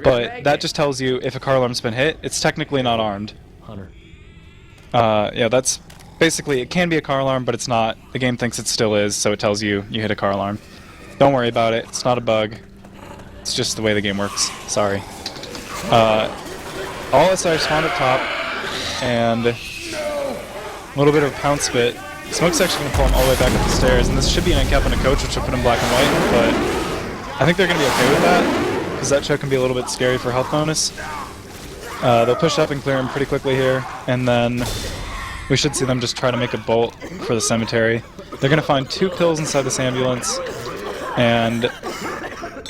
but that just tells you if a car alarm's been hit, it's technically not armed. Hunter. Yeah, that's basically, it can be a car alarm, but it's not. The game thinks it still is, so it tells you you hit a car alarm. Don't worry about it. It's not a bug. It's just the way the game works. Sorry. All SI spawned up top, and a little bit of pounce bit. Smoke's actually going to pull him all the way back up the stairs, and this should be an end-cap on a coach, which will put him black and white, but I think they're going to be okay with that, because that choke can be a little bit scary for health bonus. They'll push up and clear him pretty quickly here, and then we should see them just try to make a bolt for the cemetery. They're going to find 2 kills inside this ambulance, and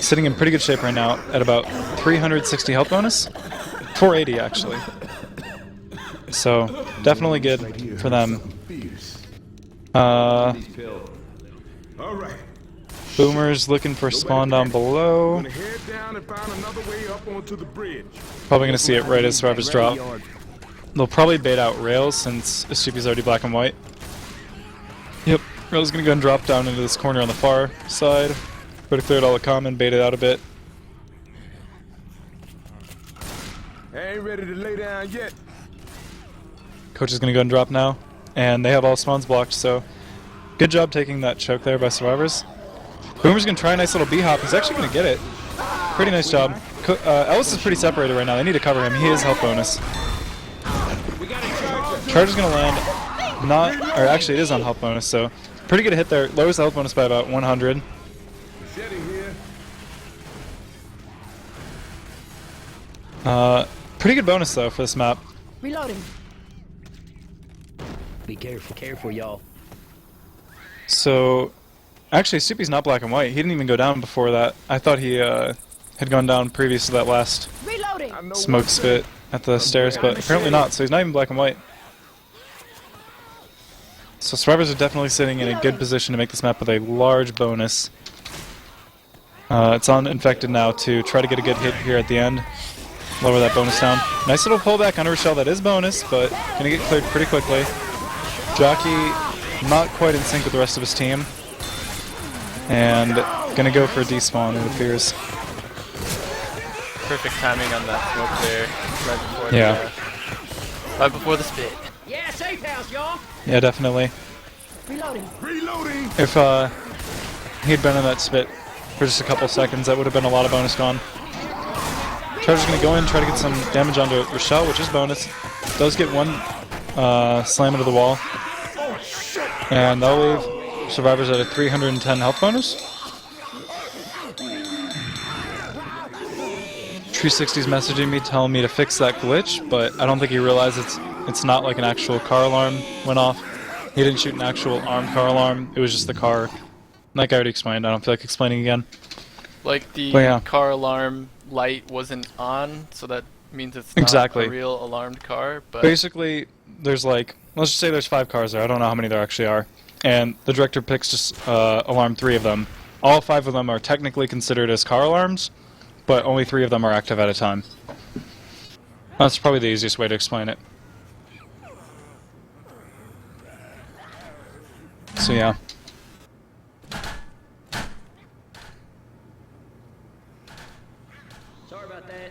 sitting in pretty good shape right now at about 360 health bonus. 480 actually. So definitely good for them. Boomer's looking for spawn down below. Probably gonna see it right as Survivors drop. They'll probably bait out Rails since Stupi's already black and white. Yep, Rails gonna go and drop down into this corner on the far side. Would have cleared all the common, baited out a bit. I ain't ready to lay down yet. Coach is going to go and drop now, and they have all spawns blocked, so good job taking that choke there by Survivors. Boomer's going to try a nice little B-hop. He's actually going to get it. Pretty nice job. Ellis is pretty separated right now. They need to cover him. He is health bonus. Charger's going to land, or actually it is on health bonus, so pretty good hit there. Lowers the health bonus by about 100. Pretty good bonus though for this map. Reloading. Be careful, y'all. So Actually, Soupy's not black and white. He didn't even go down before that. I thought he had gone down previous to that last Reloading. smoke spit at the stairs, but apparently not, so he's not even black and white. So survivors are definitely sitting in a good position to make this map with a large bonus. It's on infected now to try to get a good hit here at the end. Lower that bonus down. Nice little pullback on Rochelle, that is bonus, but gonna get cleared pretty quickly. Jockey not quite in sync with the rest of his team. And gonna go for a despawn, it appears. Perfect timing on that smoke there. Right before the spit. Yeah, safe house, y'all. Yeah, definitely. Reloading. Reloading. If he'd been in that spit for just a couple seconds, that would have been a lot of bonus gone. Charger's gonna go in, try to get some damage onto Rochelle, which is bonus. Does get one slam into the wall. And that'll leave survivors at a 310 health bonus. 360's messaging me, telling me to fix that glitch, but I don't think he realized it's not like an actual car alarm went off. He didn't shoot an actual armed car alarm, it was just the car. Like I already explained, I don't feel like explaining again. Like the yeah. car alarm light wasn't on, so that means it's not Exactly. a real alarmed car, but... Basically, there's like, let's just say there's 5 cars there, I don't know how many there actually are. And the director picks just alarm 3 of them. All 5 of them are technically considered as car alarms, but only 3 of them are active at a time. That's probably the easiest way to explain it. So yeah. Sorry about that.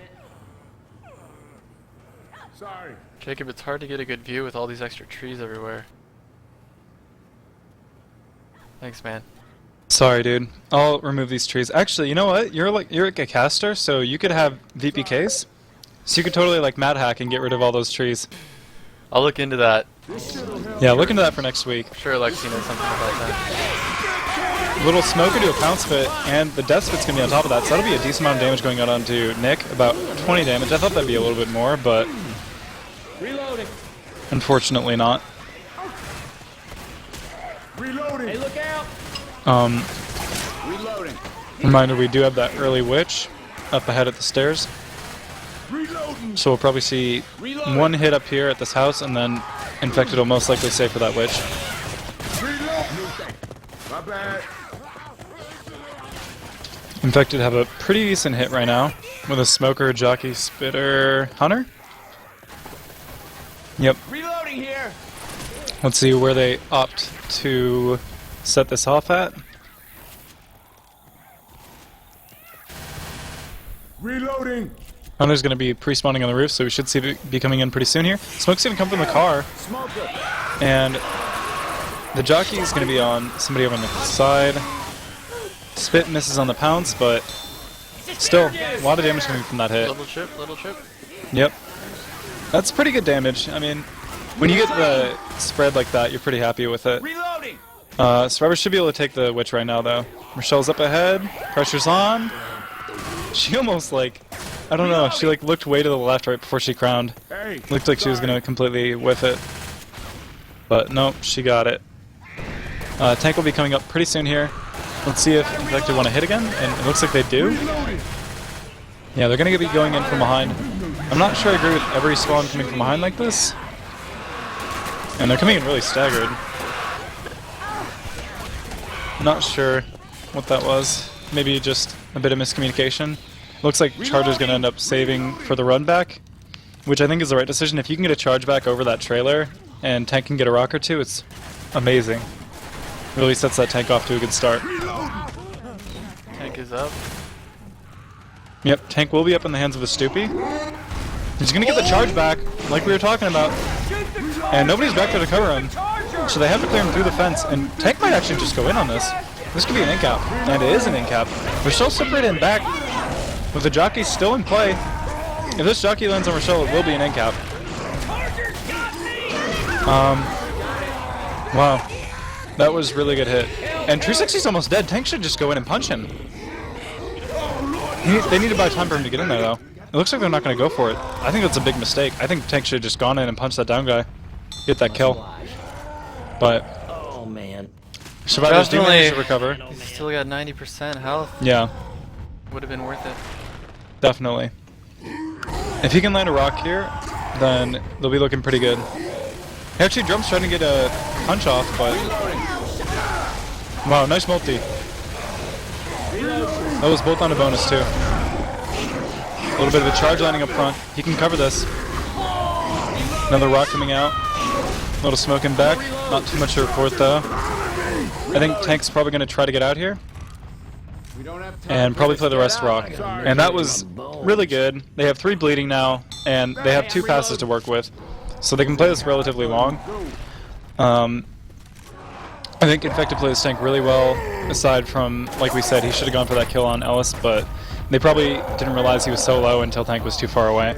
Sorry. Jacob, it's hard to get a good view with all these extra trees everywhere. Thanks, man. Sorry, dude. I'll remove these trees. Actually, you know what? You're like a caster, so you could have VPKs. So you could totally like mad hack and get rid of all those trees. I'll look into that. Yeah, look into that for next week. I'm sure Lexi knows something about that. Little smoker to a pounce fit, and the death fit's gonna be on top of that, so that'll be a decent amount of damage going out onto Nick. About 20 damage. I thought that'd be a little bit more, but Reloading. unfortunately not. Reloading. Hey, look out. Reloading. Reminder, we do have that early witch up ahead at the stairs. Reloading. So we'll probably see one hit up here at this house, and then infected will most likely stay for that witch. Reloading. My bad. Infected have a pretty decent hit right now with a smoker, jockey, spitter, hunter. Yep. Reloading here. Let's see where they opt to set this off at. Reloading. Hunter's going to be pre-spawning on the roof, so we should see it be coming in pretty soon here. Smoke's going to come from the car, and the jockey is going to be on somebody over on the side. Spit misses on the pounce, but still, a lot of damage coming from that hit. Little chip. Yep. That's pretty good damage. I mean, when you get the spread like that, you're pretty happy with it. Reloading. Survivor should be able to take the witch right now, though. Michelle's up ahead. Pressure's on. She almost, like, I don't know, she, like, looked way to the left right before she crowned. Hey. Looked like she was going to completely whiff it. But, nope, she got it. Tank will be coming up pretty soon here. Let's see if Infected want to hit again, and it looks like they do. Yeah, they're going to be going in from behind. I'm not sure I agree with every spawn coming from behind like this. And they're coming in really staggered. Not sure what that was. Maybe just a bit of miscommunication. Looks like Charger's going to end up saving for the run back, which I think is the right decision. If you can get a charge back over that trailer and Tank can get a rock or two, it's amazing. Really sets that Tank off to a good start. Tank is up. Yep, Tank will be up in the hands of a Stoopy. He's going to get the charge back, like we were talking about. And nobody's back there to cover him. So they have to clear him through the fence. And Tank might actually just go in on this. This could be an in-cap. And it is an in-cap. Rochelle separated and back. With the jockey still in play. If this jockey lands on Rochelle, it will be an in-cap. Wow. That was a really good hit. And 360's almost dead. Tank should just go in and punch him. They need to buy time for him to get in there, though. It looks like they're not going to go for it. I think that's a big mistake. I think Tank should have just gone in and punched that down guy. Get that kill. But Oh man. Survivors do manage to Definitely. recover. He's still got 90% health. Yeah, Would have been worth it. definitely. If he can land a rock here, then they'll be looking pretty good. Actually, Drum's trying to get a punch off, but... Wow, nice multi. That was both on a bonus, too. A little bit of a charge landing up front. He can cover this. Another rock coming out. A little smoke in back. Not too much to report, though. I think Tank's probably going to try to get out here. And probably play the rest rock. And that was really good. They have 3 bleeding now, and they have 2 passes to work with. So they can play this relatively long. I think Infected plays Tank really well, aside from, like we said, he should have gone for that kill on Ellis, but they probably didn't realize he was so low until Tank was too far away.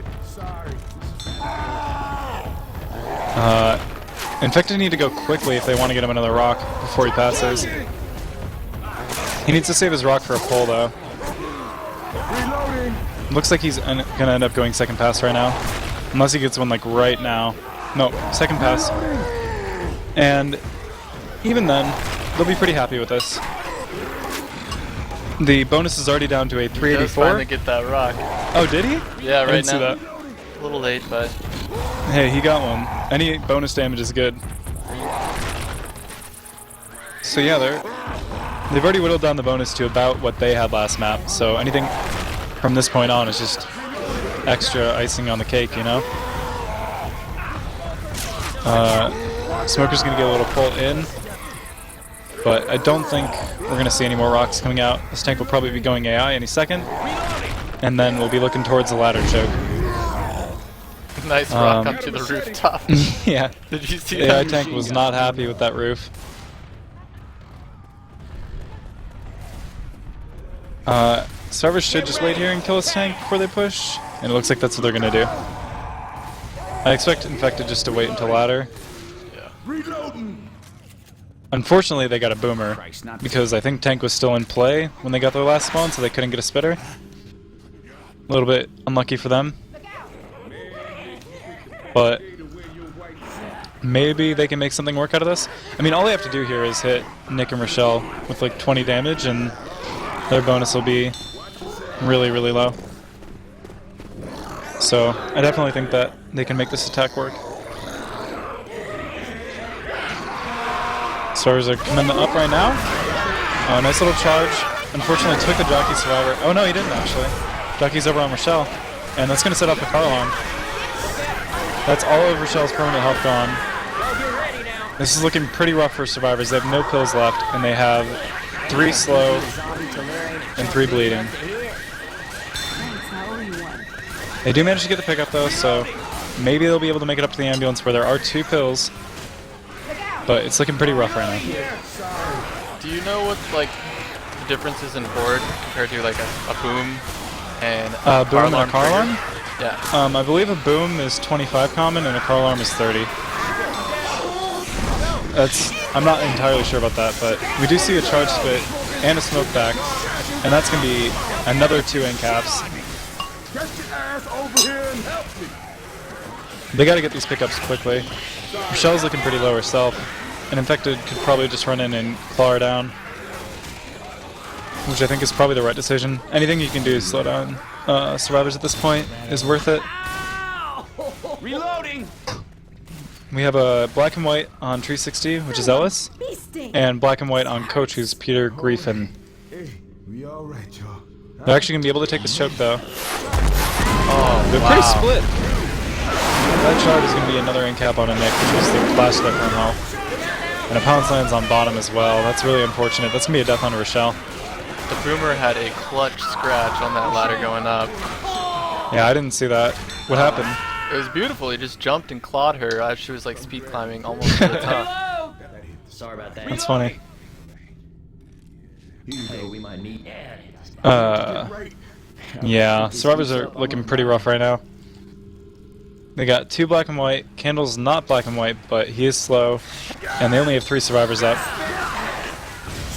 Infected need to go quickly if they want to get him another rock before he passes. He needs to save his rock for a pull, though. Looks like he's gonna end up going second pass right now. Unless he gets one, like, right now. No, second pass. And even then, they'll be pretty happy with this. The bonus is already down to a He does 384. finally get that rock. Oh, did he? Yeah, I right didn't see now. that. A little late, but Hey, he got one. Any bonus damage is good. So yeah, they've already whittled down the bonus to about what they had last map, so anything from this point on is just extra icing on the cake, you know? Smoker's gonna get a little pull in, but I don't think we're gonna see any more rocks coming out. This tank will probably be going AI any second, and then we'll be looking towards the ladder choke. nice rock up to the rooftop. Yeah. Did you see The AI that? tank was not happy with that roof. Servers should just wait here and kill this tank before they push, and it looks like that's what they're gonna do. I expect Infected just to wait until ladder. Unfortunately, they got a boomer, because I think tank was still in play when they got their last spawn, so they couldn't get a spitter. A little bit unlucky for them. But maybe they can make something work out of this. I mean, all they have to do here is hit Nick and Rochelle with like 20 damage, and their bonus will be really, really low. So I definitely think that they can make this attack work. Stars are coming up right now. Nice little charge. Unfortunately, took the Jockey Survivor. Oh no, he didn't actually. Jockey's over on Rochelle, and that's going to set up a car alarm. That's all of Rochelle's permanent health gone. This is looking pretty rough for Survivors. They have no pills left, and they have 3 slow and 3 bleeding. They do manage to get the pickup though, so maybe they'll be able to make it up to the ambulance where there are 2 pills. But it's looking pretty rough right now. Do you know what like the difference is in horde compared to like a boom and a boom and a car alarm? Yeah. I believe a boom is 25 common and a car alarm is 30. I'm not entirely sure about that, but we do see a charge spit and a smoke back, and that's going to be another 2 end caps. Get your ass over here and help me. They got to get these pickups quickly. Rochelle's looking pretty low herself, and Infected could probably just run in and claw her down, which I think is probably the right decision. Anything you can do to slow down Survivors at this point is worth it. Reloading. We have a black and white on 360, which is Ellis, and black and white on Coach, who's Peter Griffin. Hey, we all right, y'all. They're actually going to be able to take this choke, though. Oh, They're pretty split. That shard is going to be another end cap on a Nick, which was the last death on health. And a pounce lands on bottom as well. That's really unfortunate. That's going to be a death on Rochelle. the boomer had a clutch scratch on that ladder going up. Yeah, I didn't see that. What happened? It was beautiful. He just jumped and clawed her as she was like speed climbing almost to the top. Sorry about that. That's funny. Hey, we might need. Yeah, Survivors are looking pretty rough right now. They got 2 black and white. Candle's not black and white, but he is slow. And they only have 3 survivors up.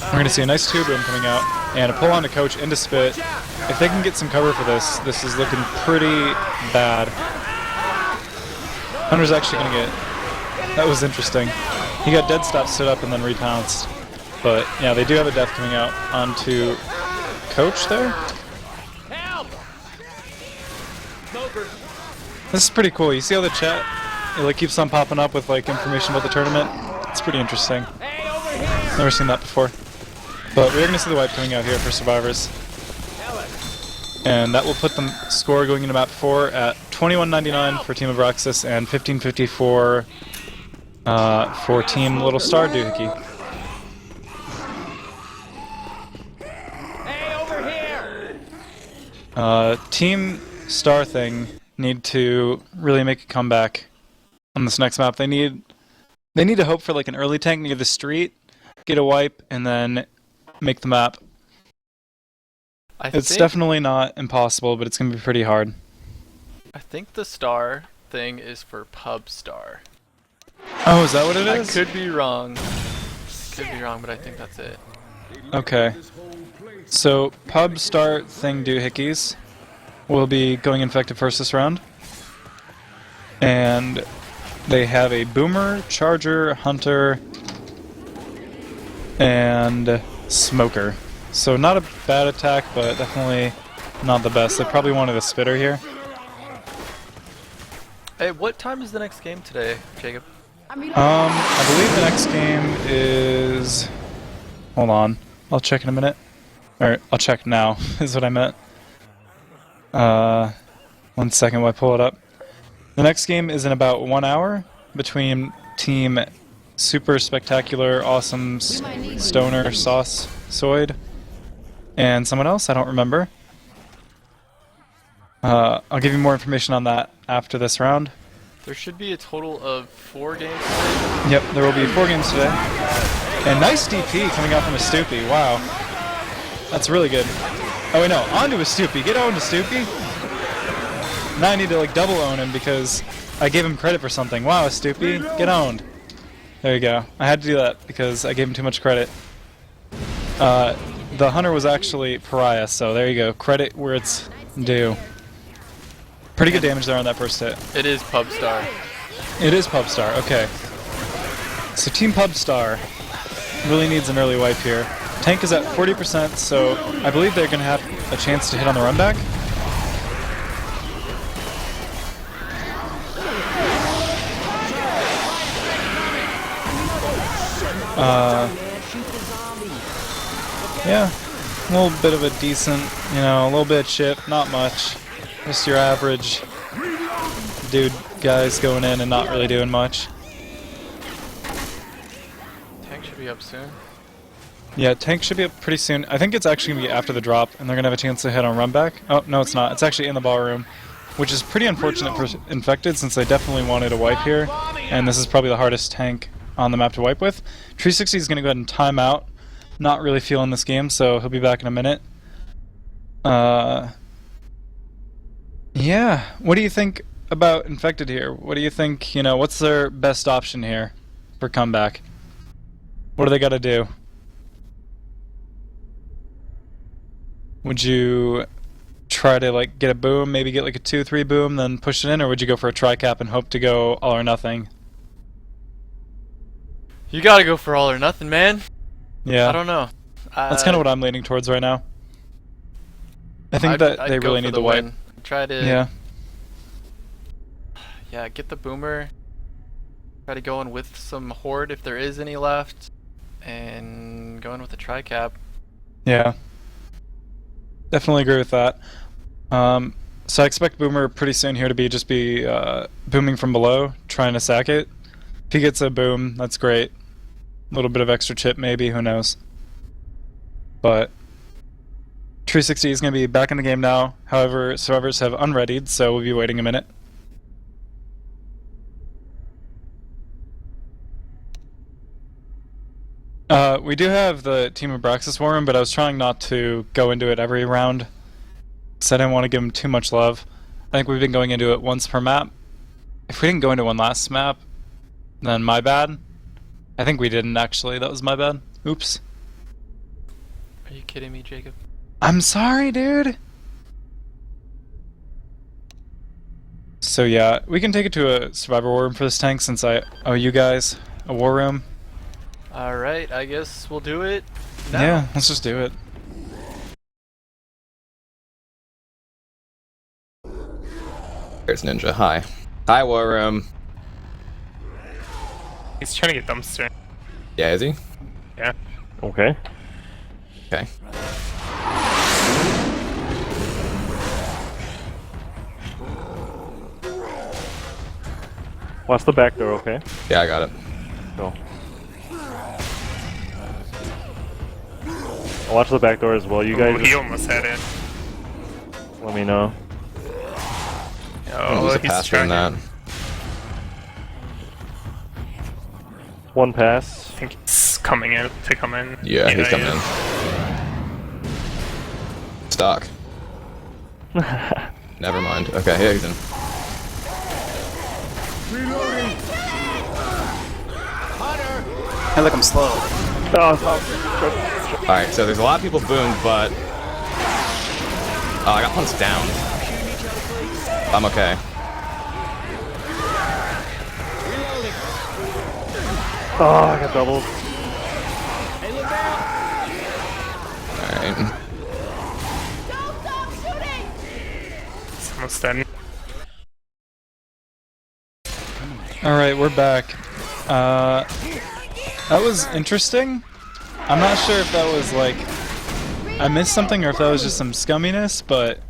We're going to see a nice 2 boom coming out. And a pull on to Coach into Spit. If they can get some cover for this, this is looking pretty bad. Hunter's actually going to get... That was interesting. He got dead stop, stood up, and then repounced. But yeah, they do have a death coming out onto Coach there. This is pretty cool. You see how the chat it like keeps on popping up with like information about the tournament? It's pretty interesting. Never seen that before. But we're gonna see the wipe coming out here for survivors. And that will put the score going into map 4 at 21.99 for Team Abraxas and 15.54 for Team Little Star Doohickey. Team Star Thing need to really make a comeback on this next map. They need to hope for like an early tank near the street, get a wipe, and then make the map. It's definitely not impossible, but it's going to be pretty hard. I think the star thing is for Pub Star. Oh, is that what it is? I could be wrong. But I think that's it. Okay. So, Pub Star Thing Doohickeys will be going infected first this round. And they have a Boomer, Charger, Hunter, and Smoker. So not a bad attack, but definitely not the best. They probably wanted a Spitter here. Hey, what time is the next game today, Jacob? I believe the next game is... Hold on. I'll check in a minute. Or, I'll check now, is what I meant. 1 second while I pull it up. The next game is in about 1 hour between Team Super Spectacular Awesome Stoner Sauce Soid and someone else, I don't remember. I'll give you more information on that after this round. There should be a total of 4 games today. Yep, there will be 4 games today. And nice DP coming out from a Stoopy, wow. That's really good. Oh wait, no, onto a Stoopy. Get owned to Stoopy. Now I need to like double own him because I gave him credit for something. Wow, Stoopy, get owned. There you go. I had to do that because I gave him too much credit. The Hunter was actually Pariah, so there you go. Credit where it's due. Pretty good damage there on that first hit. It is Pub Star. It is Pub Star, okay. So Team Pub Star really needs an early wipe here. Tank is at 40%, so I believe they're going to have a chance to hit on the run back. Yeah, a little bit of a decent, a little bit of chip, not much. Just your average dude guys going in and not really doing much. Tank should be up soon. Yeah, tank should be up pretty soon. I think it's actually going to be after the drop, and they're going to have a chance to hit on run back. Oh, no, it's not. It's actually in the ballroom, which is pretty unfortunate for Infected since they definitely wanted a wipe here, and this is probably the hardest tank on the map to wipe with. Tree 60 is going to go ahead and time out. Not really feeling this game, so he'll be back in a minute. Yeah, what do you think about Infected here? What do you think, what's their best option here for comeback? What do they got to do? Would you try to like get a boom, maybe get like a 2-3 boom, then push it in, or would you go for a tri-cap and hope to go all or nothing? You gotta go for all or nothing, man. Yeah. I don't know. That's kind of what I'm leaning towards right now. I think that they really need the wipe. Try to... Yeah. Yeah, get the boomer. Try to go in with some horde if there is any left. And go in with a tri-cap. Yeah. Definitely agree with that. So I expect Boomer pretty soon here to just be booming from below, trying to sack it. If he gets a boom, that's great. A little bit of extra chip maybe, who knows. But Tree 60 is going to be back in the game now. However, survivors have unreadied, so we'll be waiting a minute. We do have the Team Abraxas war room, but I was trying not to go into it every round, because I didn't want to give them too much love. I think we've been going into it once per map. If we didn't go into one last map, then my bad. I think we didn't actually, that was my bad. Oops. Are you kidding me, Jacob? I'm sorry, dude! So yeah, we can take it to a survivor war room for this tank since I owe you guys a war room. Alright, I guess we'll do it now. Yeah, let's just do it. There's Ninja. Hi. Hi, War Room. He's trying to get dumpster. Yeah, is he? Yeah. Okay. Okay. Watch the back door, okay? Yeah, I got it. Go. I'll watch the back door as well. You guys Ooh, he almost had it. let me know. Oh, There's a he's pass in that. One pass. I think he's coming in to come in. Yeah, he's coming he in. is. Stock. Never mind. Okay, yeah, he's in. Reloading. Hey, look, I'm slow. Oh, Alright, so there's a lot of people boomed, but... Oh, I got punched down. I'm okay. oh, I got doubled. Alright. Don't stop shooting! It's almost done. Alright, we're back. That was interesting. I'm not sure if that was like I missed something or if that was just some scumminess, but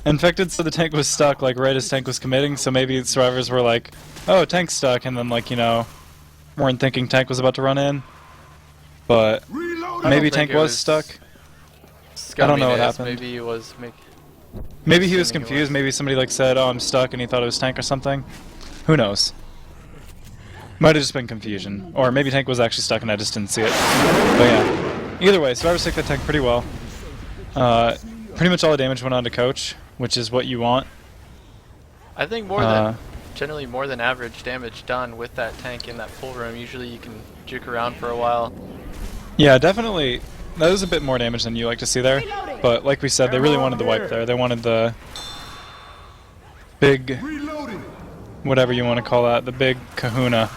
Infected said the tank was stuck like right as tank was committing, so maybe survivors were like, oh, tank's stuck, and then like, you know, weren't thinking tank was about to run in. But maybe tank was stuck. I don't know what happened. Maybe he was Maybe he was assuming he confused, was. maybe somebody like said, oh, I'm stuck, and he thought it was tank or something. Who knows? Might have just been confusion. Or maybe tank was actually stuck and I just didn't see it. But yeah. Either way, survivors took that tank pretty well. Pretty much all the damage went on to coach, which is what you want. I think generally more than average damage done with that tank in that pull room. Usually you can juke around for a while. Yeah, definitely. That was a bit more damage than you like to see there. But like we said, they really wanted the wipe there. They wanted the big, whatever you want to call that, the big kahuna.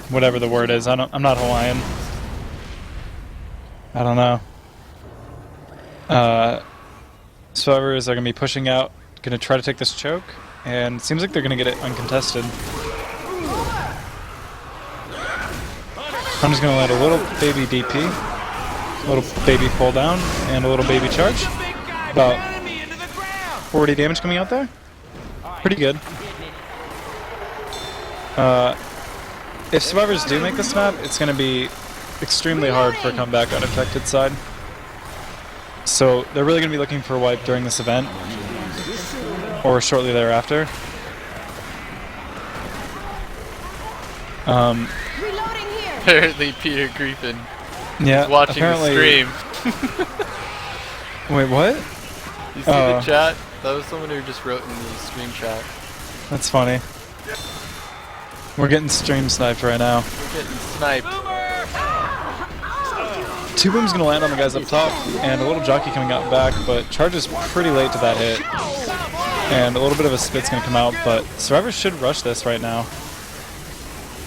Whatever the word is. I'm not Hawaiian. I don't know. Survivors are going to be pushing out, going to try to take this choke, and it seems like they're going to get it uncontested. I'm just going to let a little baby DP, a little baby pull down, and a little baby charge. About 40 damage coming out there. Pretty good. If survivors do make this map, it's going to be extremely hard for a comeback on infected side. So they're really going to be looking for a wipe during this event, or shortly thereafter. Reloading here! Apparently Peter Griffin Yeah, is watching apparently. the stream. Wait, what? You see the chat? That was someone who just wrote in the stream chat. That's funny. We're getting stream sniped right now. We're getting sniped. Two boom's gonna land on the guys up top, and a little jockey coming out back, but charge is pretty late to that hit. And a little bit of a spit's gonna come out, but survivors should rush this right now.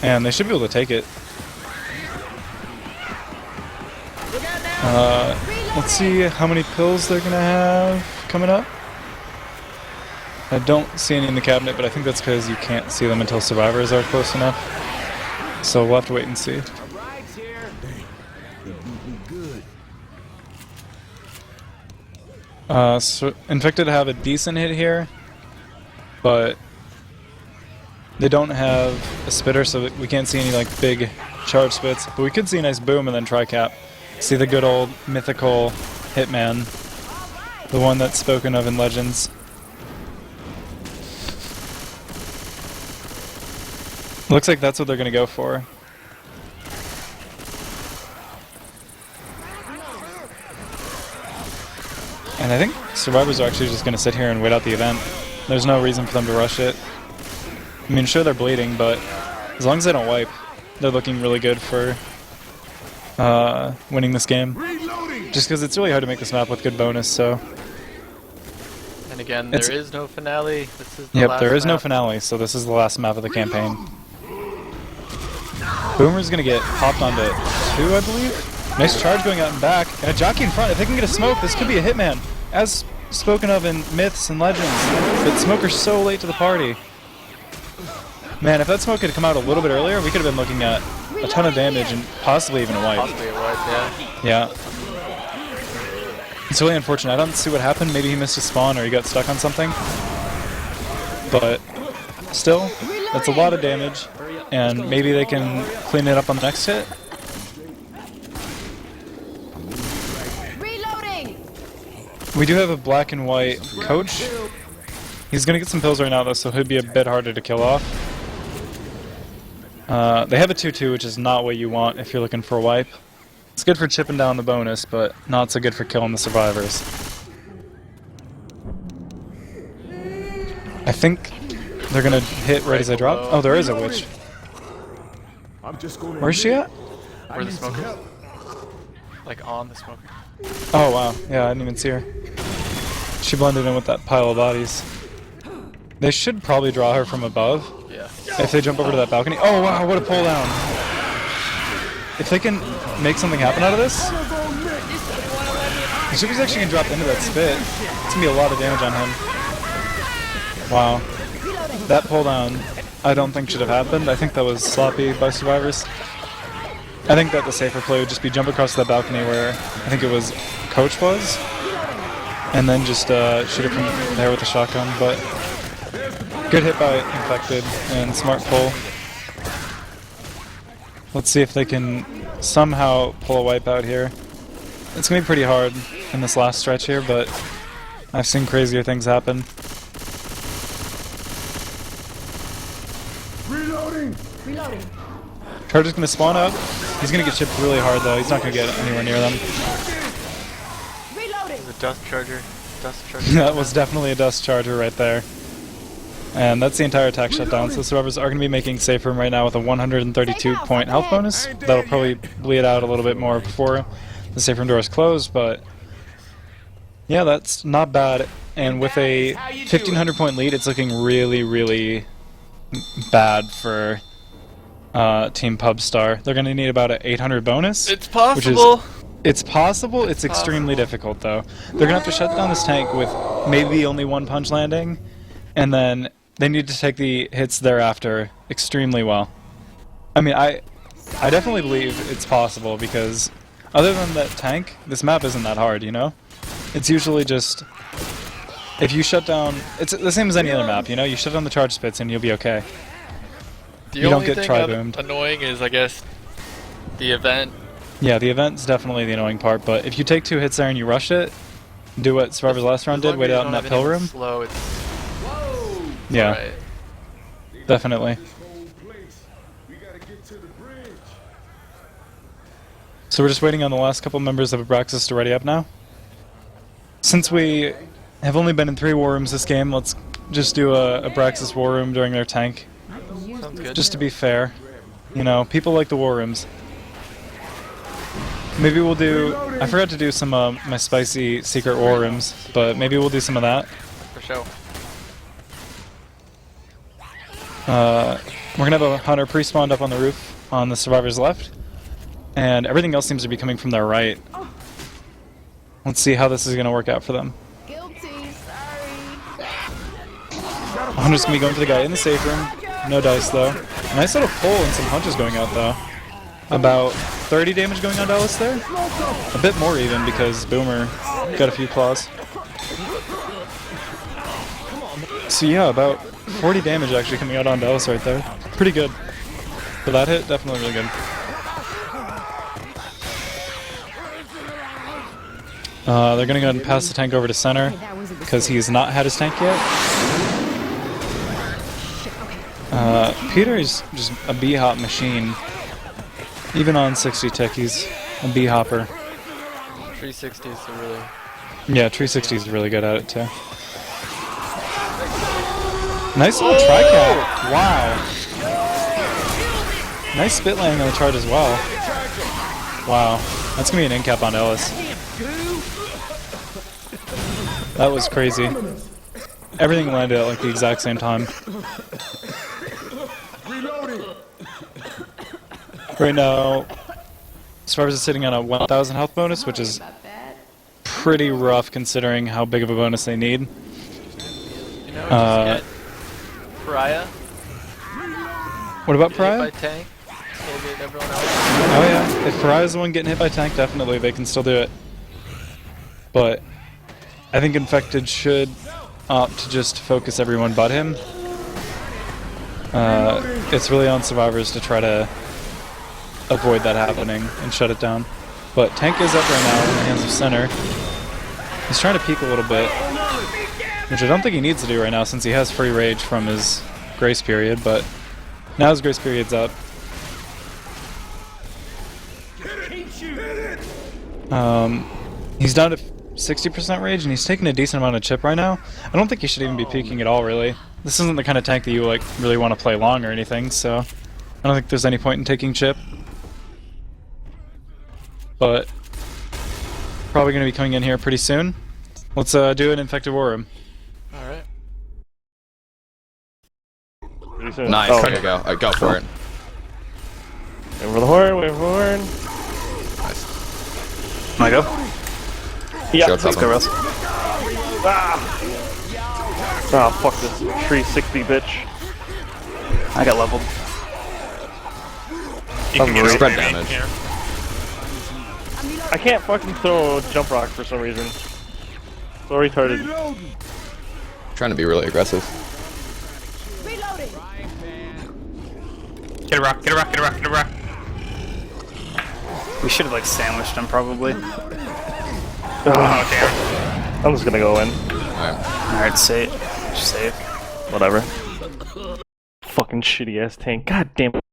And they should be able to take it. Let's see how many pills they're gonna have coming up. I don't see any in the cabinet, but I think that's because you can't see them until survivors are close enough. So we'll have to wait and see. So Infected have a decent hit here, but they don't have a spitter, so we can't see any like big charge spits. But we could see a nice boom and then tri-cap. See the good old mythical Hitman, the one that's spoken of in Legends. Looks like that's what they're gonna go for. And I think survivors are actually just gonna sit here and wait out the event. There's no reason for them to rush it. I mean, sure they're bleeding, but as long as they don't wipe, they're looking really good for winning this game. Just because it's really hard to make this map with good bonus, so... And again, there is no finale. This is the Yep, last there is no map. finale, so this is the last map of the campaign. Boomer's gonna get popped onto 2, I believe. Nice charge going out and back. And a jockey in front. If they can get a smoke, this could be a hitman. As spoken of in myths and legends. But Smoker's so late to the party. Man, if that smoke had come out a little bit earlier, we could have been looking at a ton of damage and possibly even a wipe. Possibly a wipe, yeah. Yeah. It's really unfortunate. I don't see what happened. Maybe he missed a spawn or he got stuck on something. But still, that's a lot of damage. And maybe they can clean it up on the next hit. Reloading. We do have a black and white coach. He's going to get some pills right now, though, so he'll be a bit harder to kill off. They have a 2-2, which is not what you want if you're looking for a wipe. It's good for chipping down the bonus, but not so good for killing the survivors. I think they're going to hit right as I drop. Oh, there is a witch. Where's she at? Where the smoker? Like on the smoker. Oh, wow. Yeah, I didn't even see her. She blended in with that pile of bodies. They should probably draw her from above. Yeah. If they jump over to that balcony. Oh, wow, what a pull down. If they can make something happen out of this. The Super's actually going to drop into that spit. It's going to be a lot of damage on him. Wow. That pull down, I don't think should have happened. I think that was sloppy by survivors. I think that the safer play would just be jump across that balcony where I think it was Coach was. And then just shoot it from there with a shotgun. But good hit by Infected and smart pull. Let's see if they can somehow pull a wipe out here. It's going to be pretty hard in this last stretch here, but I've seen crazier things happen. Reloading. Reloading. Charger's going to spawn up. He's going to get chipped really hard, though. He's not going to get anywhere near them. Reloading. The dust charger. Dust charger. That was definitely a dust charger right there. And that's the entire attack shutdown, so survivors are going to be making safe room right now with a 132-point health bonus. That'll probably bleed out a little bit more before the safe room door is closed, but yeah, that's not bad. And with a 1,500-point lead, it's looking really, really bad for Team Pubstar. They're going to need about an 800 bonus. It's possible. It's possible. It's extremely difficult, though. They're going to have to shut down this tank with maybe only one punch landing, and then they need to take the hits thereafter extremely well. I mean, I definitely believe it's possible because other than that tank, this map isn't that hard, you know? It's usually just, if you shut down, it's the same as any other map, you know? You shut down the charge spits and you'll be okay. You don't get tri-boomed. Annoying is, I guess, the event. Yeah, the event's definitely the annoying part, but if you take 2 hits there and you rush it, do what Survivors last round did, wait out in that pill room. Slow, it's yeah, right. Definitely. So we're just waiting on the last couple members of Abraxas to ready up now. Since we have only been in 3 war rooms this game, let's just do a Abraxas war room during their tank. Sounds good. Just to be fair. You know, people like the war rooms. Maybe we'll do... I forgot to do some my spicy secret war rooms, but maybe we'll do some of that. For sure. We're gonna have a hunter pre-spawned up on the roof on the survivors left, and everything else seems to be coming from their right. Let's see how this is gonna work out for them. Guilty. Sorry. Hunter's gonna be going to the guy in the safe room. No dice though. A nice little pull and some punches going out though. About 30 damage going on to Ellis there. A bit more even because Boomer got a few claws. So yeah, about 40 damage actually coming out on Ellis right there. Pretty good. For that hit, definitely really good. They're gonna go ahead and pass the tank over to center because he's not had his tank yet. Peter is just a B-hop machine. Even on 60 tick, he's a B-hopper. 360 is really... Yeah, 360 is really good at it too. Nice little tri-cap. Wow. Nice spit landing on the charge as well. Wow. That's going to be an in-cap on Ellis. That was crazy. Everything landed at like the exact same time. Right now, Survivors is sitting on a 1,000 health bonus, which is pretty rough considering how big of a bonus they need. You know, just get Pariah. What about Get hit Pariah? by tank. Still get everyone else. Oh yeah, if Pariah's the one getting hit by tank, definitely they can still do it. But I think Infected should opt to just focus everyone but him. It's really on Survivors to try to avoid that happening and shut it down. But tank is up right now in the hands of center. He's trying to peek a little bit, which I don't think he needs to do right now since he has free rage from his grace period, but now his grace period's up. He's down to 60% rage and he's taking a decent amount of chip right now. I don't think he should even be peeking at all, really. This isn't the kind of tank that you like really want to play long or anything, so I don't think there's any point in taking chip. But probably going to be coming in here pretty soon. Let's do an Infected War Room. Alright. Pretty soon. Nice, Oh, there you go. Alright, go for it. Wait for the horn, wait for the horn. Nice. Wanna go? Yeah, Let's Let's go, Russ. Oh, fuck this 360 bitch. I got leveled. You can get spread over me damage. here. I can't fucking throw jump rock for some reason. So retarded. Trying to be really aggressive. Get a rock, get a rock, get a rock, get a rock. We should have like sandwiched him probably. Oh, damn. I'm just gonna go in. Alright. Alright, save. Save. Whatever. Fucking shitty ass tank. God damn it.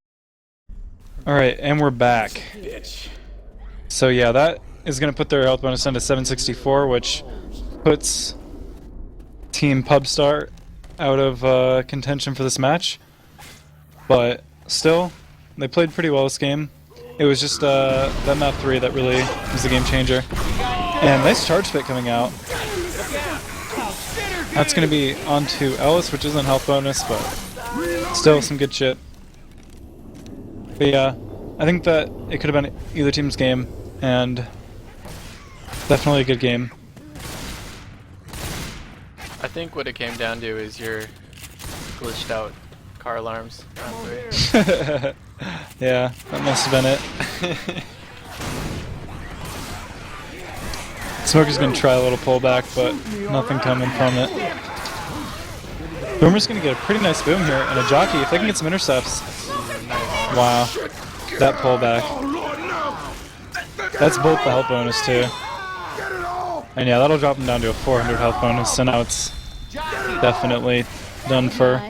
Alright, and we're back. So yeah, that is going to put their health bonus down to 764, which puts Team Pubstar out of contention for this match. But still, they played pretty well this game. It was just that map 3 that really was the game changer. And nice charge fit coming out. That's going to be onto Ellis, which isn't health bonus, but still some good shit. But yeah, I think that it could have been either team's game, and definitely a good game. I think what it came down to is your glitched out car alarms. Round 3. Yeah, that must have been it. Smoker's gonna try a little pullback, but nothing coming from it. Boomer's gonna get a pretty nice boom here, and a jockey, if they can get some intercepts. Wow, that pullback. That's both the health bonus too. And yeah, that'll drop him down to a 400 health bonus, so now it's definitely done for.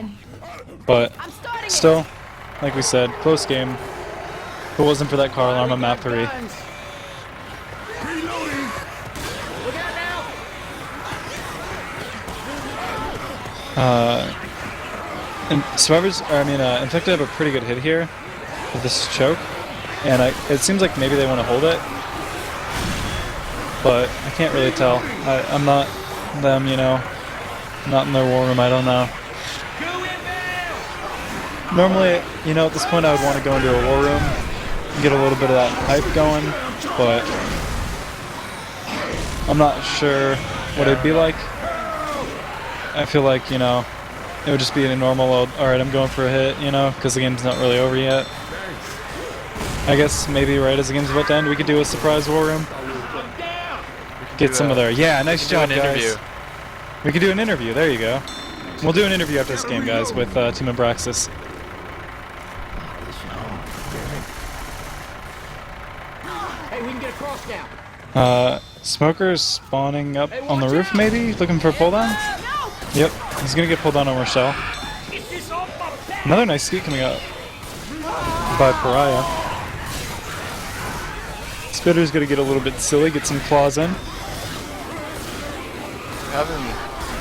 But still, like we said, close game. If it wasn't for that car alarm on map 3. And Survivors, Infected have a pretty good hit here with this choke, and it seems like maybe they want to hold it, but I can't really tell. I'm not them, you know, not in their war room, I don't know. Normally, you know, at this point I would want to go into a war room and get a little bit of that hype going, but I'm not sure what it'd be like. I feel like, you know, it would just be a normal old, alright, I'm going for a hit, you know, because the game's not really over yet. I guess maybe right as the game's about to end, we could do a surprise war room. Get some of their, yeah, nice job, guys. Interview. We could do an interview, there you go. We'll do an interview after this game, guys, with Team Abraxas. Hey, we can get across now. Smoker's spawning up on the roof, maybe? Looking for a pull down? Yep, he's gonna get pulled down on Rochelle. Another nice skeet coming up by Pariah. Spitter's gonna get a little bit silly, get some claws in. Having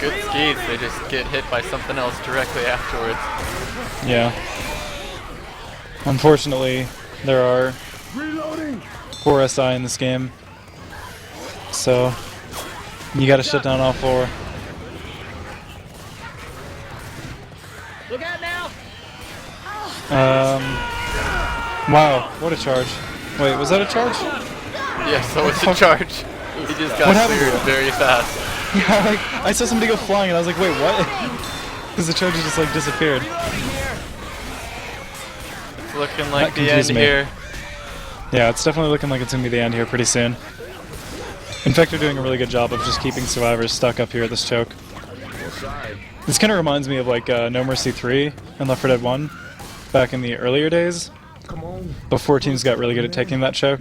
good skeets, they just get hit by something else directly afterwards. Yeah. Unfortunately, there are 4 SI in this game, so you gotta shut down all 4. Look out now. Wow, what a charge. Wait, was that a charge? Yeah, so it's a charge. He just got What happened to cleared him? very fast. Yeah, like, I saw somebody go flying and I was like, wait, what? Because the charge just like disappeared. It's looking like That the end confused me. here. Yeah, it's definitely looking like it's gonna be the end here pretty soon. In fact, they're doing a really good job of just keeping survivors stuck up here at this choke. This kind of reminds me of like No Mercy 3 and Left 4 Dead 1 back in the earlier days, before teams got really good at taking that choke.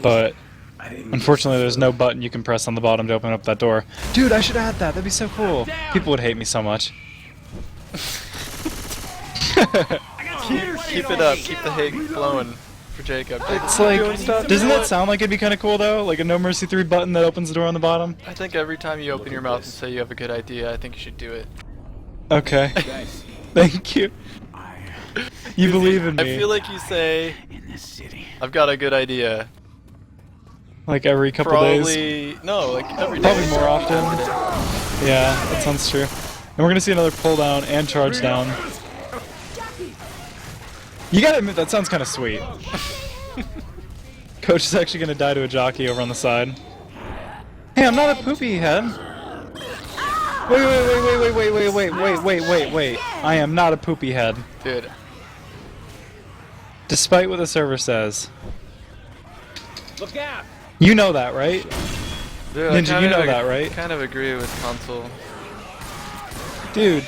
But unfortunately, there's no button you can press on the bottom to open up that door. Dude, I should add that. That'd be so cool. People would hate me so much. Keep it up. Keep the hate flowing for Jacob. It's like, doesn't that sound like it'd be kind of cool though? Like a No Mercy 3 button that opens the door on the bottom? I think every time you open your mouth and say you have a good idea, I think you should do it. Okay. Thank you. You believe in me. I feel like you say, I've got a good idea. Like every couple days. Probably, no, like every day. Probably more often. Yeah, that sounds true. And we're gonna see another pull down and charge down. You gotta admit, that sounds kind of sweet. Coach is actually gonna die to a jockey over on the side. Hey, I'm not a poopy head. Wait. I am not a poopy head. Dude, Despite what the server says. Look out! You know that, right? dude, Ninja, you know that, right? kind of agree with console. Dude.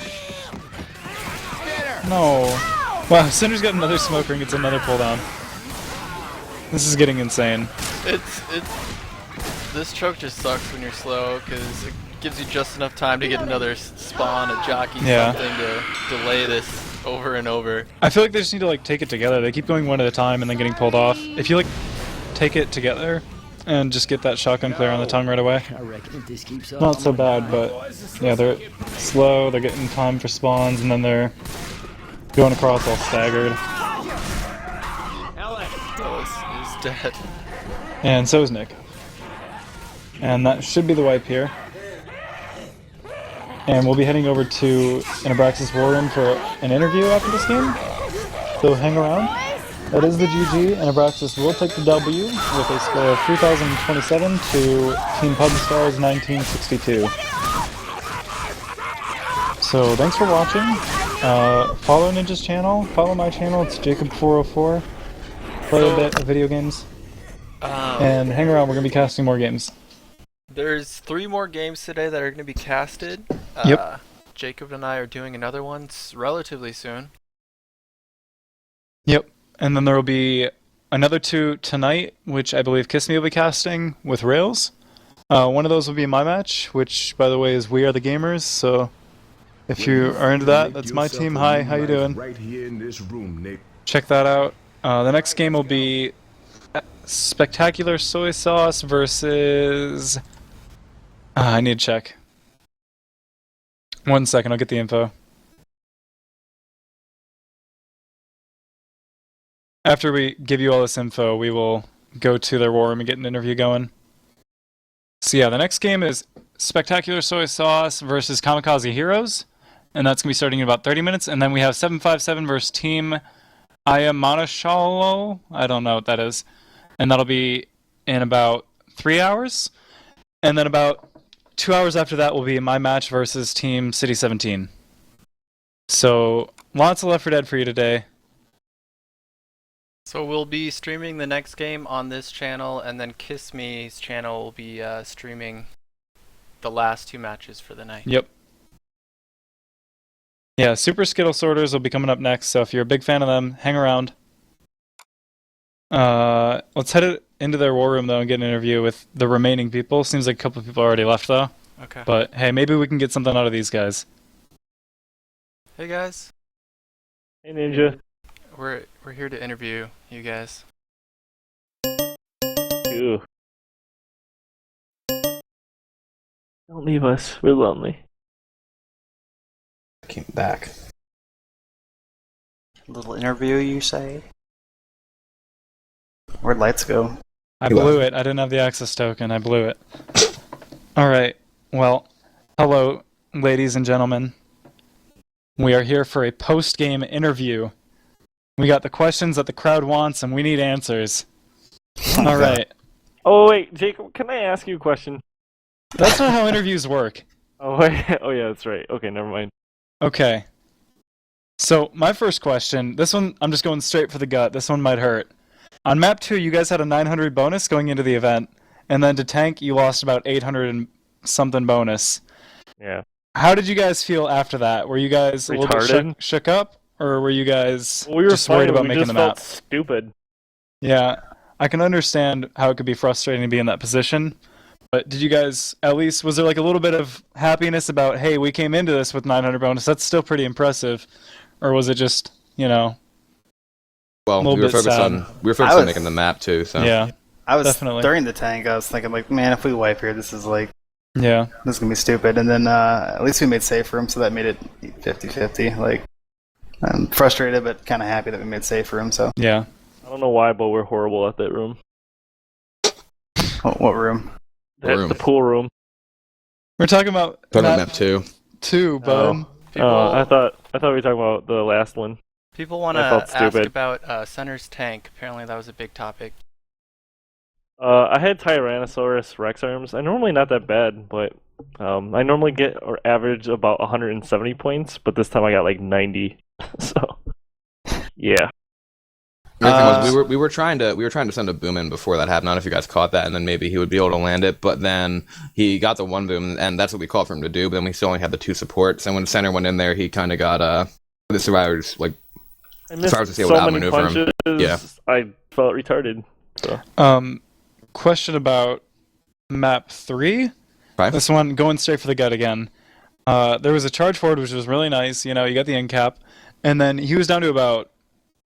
No. Wow, Cinder's got another smoke ring, it's another pull down. This is getting insane. This choke just sucks when you're slow, because it gives you just enough time to get another spawn, a jockey, Yeah. something to delay this over and over. I feel like they just need to like take it together. They keep going one at a time and then getting pulled off. If you like take it together and just get that shotgun clear on the tongue right away. I reckon if this keeps up, Not so bad, but yeah, they're slow, they're getting time for spawns, and then they're going across all staggered. Oh, he's dead. And so is Nick. And that should be the wipe here. And we'll be heading over to an Abraxas war room for an interview after this game. So hang around. That is the GG, and Abraxas will take the W with a score of 3,027 to Team Pub Stars 1962. So thanks for watching. Follow Ninja's channel. Follow my channel. It's Jacob404. Play a bit of video games. And hang around. We're going to be casting more games. There's 3 more games today that are going to be casted. Yep. Jacob and I are doing another one relatively soon. Yep. And then there will be another 2 tonight, which I believe Kiss Me will be casting with Rails. One of those will be my match, which, by the way, is We Are the Gamers. So if you are into that, that's my team. Hi, how you doing? Right here in this room, Nick. Check that out. The next game will be Spectacular Soy Sauce versus... I need to check. 1 second, I'll get the info. After we give you all this info, we will go to their war room and get an interview going. So yeah, the next game is Spectacular Soy Sauce versus Kamikaze Heroes, and that's going to be starting in about 30 minutes. And then we have 757 versus Team Ayamanashalo. I don't know what that is. And that'll be in about 3 hours. And then about 2 hours after that will be my match versus Team City 17. So lots of Left 4 Dead for you today. So we'll be streaming the next game on this channel, and then Kiss Me's channel will be streaming the last 2 matches for the night. Yep. Yeah, Super Skittle Sorters will be coming up next, so if you're a big fan of them, hang around. Let's head into their war room, though, and get an interview with the remaining people. Seems like a couple of people already left, though. Okay. But, hey, maybe we can get something out of these guys. Hey guys, Hey Ninja. we're here to interview you guys. Ew. Don't leave us. We're lonely. Came back. Little interview, you say? Where'd lights go? I blew it. I didn't have the access token. I blew it. Alright, well, hello, ladies and gentlemen. We are here for a post-game interview We got the questions that the crowd wants, and we need answers. All right. Oh wait, Jacob, can I ask you a question? That's not how interviews work. Oh wait, oh yeah, that's right. Okay, never mind. Okay. So, my first question, this one, I'm just going straight for the gut. This one might hurt. On map 2, you guys had a 900 bonus going into the event, and then to tank, you lost about 800 and something bonus. Yeah. How did you guys feel after that? Were you guys a little bit shook up, or were you guys just worried about making the map? Felt stupid. Yeah, I can understand how it could be frustrating to be in that position, but did you guys, at least, was there like a little bit of happiness about, hey, we came into this with 900 bonus, that's still pretty impressive, or was it just, you know, well, we were focused on making the map too, so yeah, I was definitely. During the tank, I was thinking like, man, if we wipe here, this is like, yeah, this is gonna be stupid. And then at least we made safe room, so that made it 50-50. Like, I'm frustrated, but kind of happy that we made safe room. So yeah. I don't know why, but we're horrible at that room. What room? The pool room. We're talking about map 2. 2, bud. I thought we were talking about the last one. People want to ask about Center's tank. Apparently that was a big topic. I had Tyrannosaurus Rex arms. I'm normally not that bad, but I normally get or average about 170 points, but this time I got like 90. So yeah. The other thing was we were trying to send a boom in before that happened. I don't know if you guys caught that, and then maybe he would be able to land it. But then he got the one boom, and that's what we called for him to do. But then we still only had the 2 supports, and when Center went in there, he kind of got the survivors like survivors was able to outmaneuver him. Yeah, I felt retarded. So. Question about map 3. Right. This one going straight for the gut again. There was a charge forward which was really nice. You know, you got the end cap, and then he was down to about,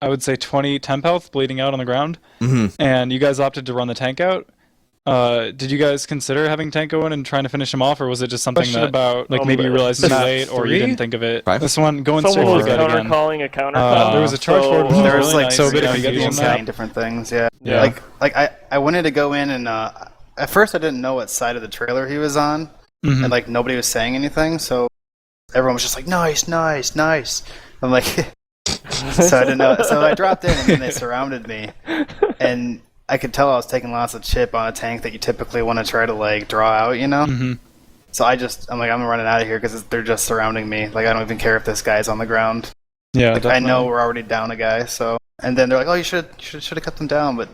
I would say 20 temp health, bleeding out on the ground. Mm-hmm. And you guys opted to run the tank out. Did you guys consider having tank go in and trying to finish him off, or was it just something that about like maybe you realized too late, or you didn't think of it? Right. This one going Someone straight for was the gut again. calling a counter call. There was a charge forward. Which was There was really like nice. So you know, you you get can the map. saying different things. Yeah. Yeah. Like I wanted to go in and at first I didn't know what side of the trailer he was on, and like nobody was saying anything, so everyone was just like nice, nice, nice. I'm like, so I didn't know. So I dropped in and then they surrounded me, and I could tell I was taking lots of chip on a tank that you typically want to try to like draw out, you know. Mm-hmm. So I'm running out of here because they're just surrounding me. Like I don't even care if this guy's on the ground. Yeah, like, I know we're already down a guy. So and then they're like, oh, you should have cut them down, but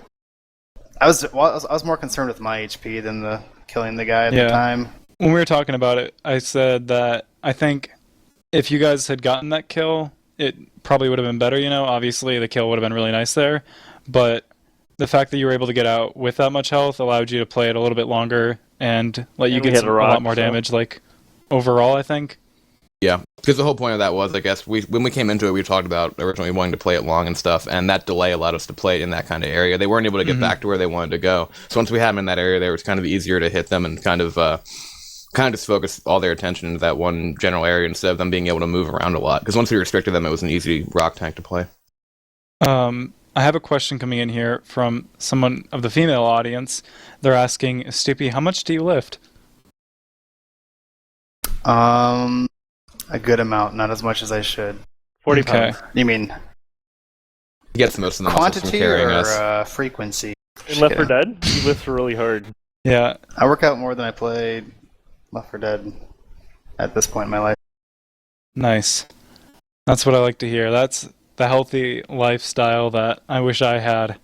I was more concerned with my HP than the killing the guy at the time. When we were talking about it, I said that I think if you guys had gotten that kill, it probably would have been better, you know. Obviously, the kill would have been really nice there, but the fact that you were able to get out with that much health allowed you to play it a little bit longer and let you get a lot more damage, like, overall, I think. Yeah, because the whole point of that was, I guess, when we came into it, we talked about originally wanting to play it long and stuff, and that delay allowed us to play it in that kind of area. They weren't able to get back to where they wanted to go. So once we had them in that area there, it was kind of easier to hit them and kind of just focus all their attention into that one general area instead of them being able to move around a lot. Because once we restricted them, it was an easy rock tank to play. I have a question coming in here from someone of the female audience. They're asking, Stippy, how much do you lift? A good amount, not as much as I should. 40 Okay. pounds. You mean He gets most of the muscles from quantity carrying or us. frequency? In Left 4 Dead, he lifts really hard. Yeah. I work out more than I played Left 4 Dead at this point in my life. Nice. That's what I like to hear. That's the healthy lifestyle that I wish I had.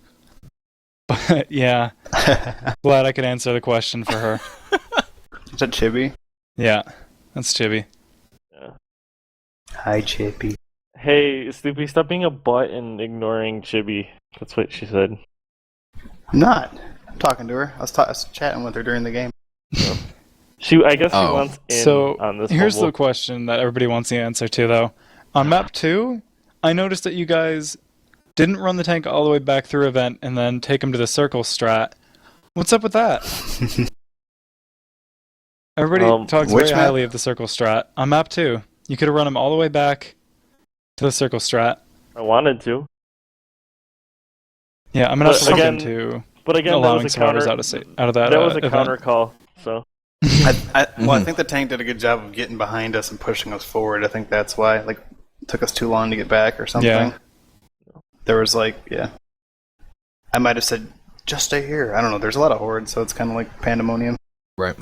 But yeah, glad I could answer the question for her. Is that Chibi? Yeah, that's Chibi. Yeah. Hi, Chibi. Hey, Stoopy, stop being a butt and ignoring Chibi. That's what she said. I'm not. I'm talking to her. I was chatting with her during the game. I guess she wants in on this. Here's the question that everybody wants the answer to, though. On map 2, I noticed that you guys didn't run the tank all the way back through event and then take him to the circle strat. What's up with that? Everybody talks very highly of the circle strat. On map 2, you could have run him all the way back to the circle strat. I wanted to. Yeah, I'm not looking to allowing survivors out of that. That was a event. counter call, so. I think the tank did a good job of getting behind us and pushing us forward. I think that's why. Like, it took us too long to get back or something. Yeah. there was like, yeah. I might have said, just stay here. I don't know. There's a lot of hordes, so it's kind of like pandemonium. Right.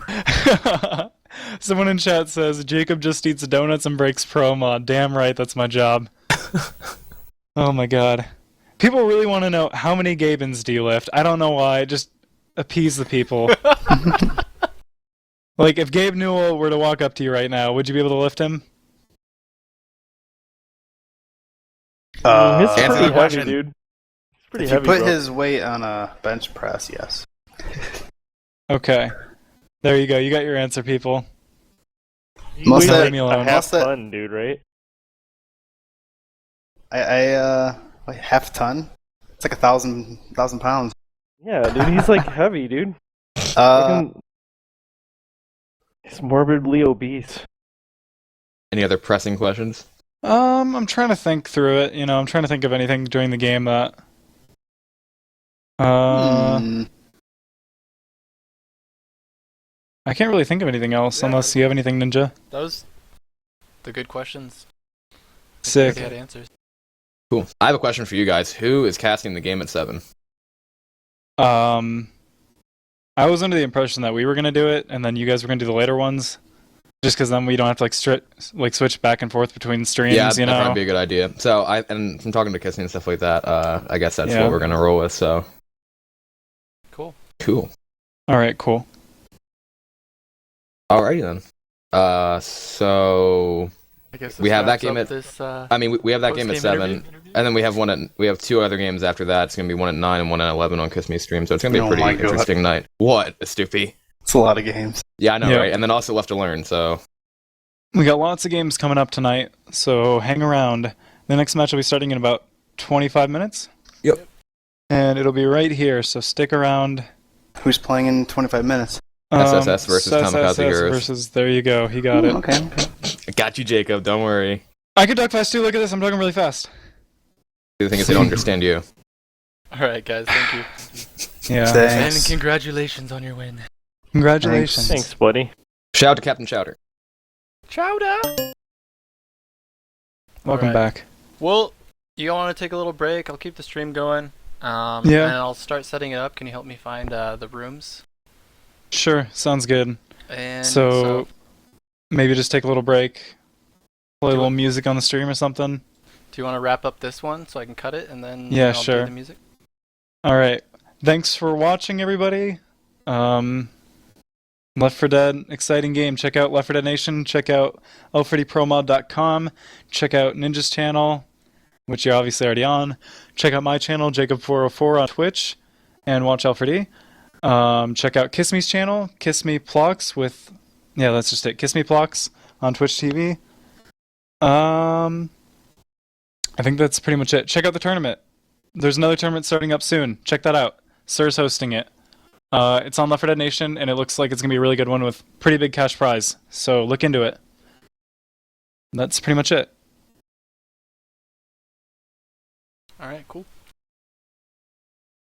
Someone in chat says, Jacob just eats donuts and breaks pro mod. Damn right, that's my job. Oh my god. People really want to know, how many Gabens do you lift? I don't know why, just appease the people. Like, if Gabe Newell were to walk up to you right now, would you be able to lift him? It's Answer pretty the heavy, question. dude. It's pretty If heavy, you put bro. his weight on a bench press, yes. Okay. There you go, you got your answer, people. You Most weigh that- like me a alone. half Most that- ton, dude, right? Like half ton? It's like 1,000 pounds. Yeah, dude, he's like heavy, dude. Uh, He's morbidly obese. Any other pressing questions? I'm trying to think through it, you know, I'm trying to think of anything during the game that... I can't really think of anything else, Yeah. unless you have anything, Ninja. That was the good questions. Sick. We had answers. Cool. I have a question for you guys. Who is casting the game at 7? I was under the impression that we were gonna do it, and then you guys were gonna do the later ones, just because then we don't have to switch back and forth between streams. Yeah, you that know. might be a good idea. So and from talking to Kissing and stuff like that, I guess that's Yeah. what we're gonna roll with. So Cool. cool. All right, cool. Alrighty then. So I guess we this have that wraps game up at. this, I mean, we have that game at post-game 7, interview. and then we have 2 other games after that. It's gonna be one at 9 and one at 11 on Kiss Me stream. So it's gonna be a Oh pretty my God. interesting night. What, Stoopy? it's a lot of games. Yeah, I know, Yeah. right? And then also Left to Learn. So We got lots of games coming up tonight, so hang around. The next match will be starting in about 25 minutes. Yep. And it'll be right here, so stick around. Who's playing in 25 minutes? SSS versus Kamikaze SSS Heroes. versus, there you go, he got it. Okay. I got you, Jacob. Don't worry. I can duck fast too, look at this, I'm talking really fast. The thing is, they don't understand you. All right, guys. Thank you. Yeah. Thanks. And congratulations on your win. Congratulations. Thanks, buddy. Shout out to Captain Chowder. Chowder. Welcome Alright. back. Well, you want to take a little break? I'll keep the stream going. Yeah. And I'll start setting it up. Can you help me find the rooms? Sure, sounds good. And So, maybe just take a little break, play a Do little it. music on the stream or something. do you want to wrap up this one so I can cut it and then Yeah, I'll sure. do the music? All right. Thanks for watching, everybody. Left 4 Dead, exciting game. Check out Left 4 Dead Nation. Check out l4dpromod.com. Check out Ninja's channel, which you're obviously already on. Check out my channel, Jacob404 on Twitch, and WatchL4D. Check out Kiss Me's channel, Kiss Me Plox with... Yeah, that's just it. Kiss Me Plox on Twitch TV. I think that's pretty much it. Check out the tournament. There's another tournament starting up soon. Check that out. Sir's hosting it. It's on Left 4 Dead Nation, and it looks like it's going to be a really good one with pretty big cash prize. So look into it. That's pretty much it. All right, cool.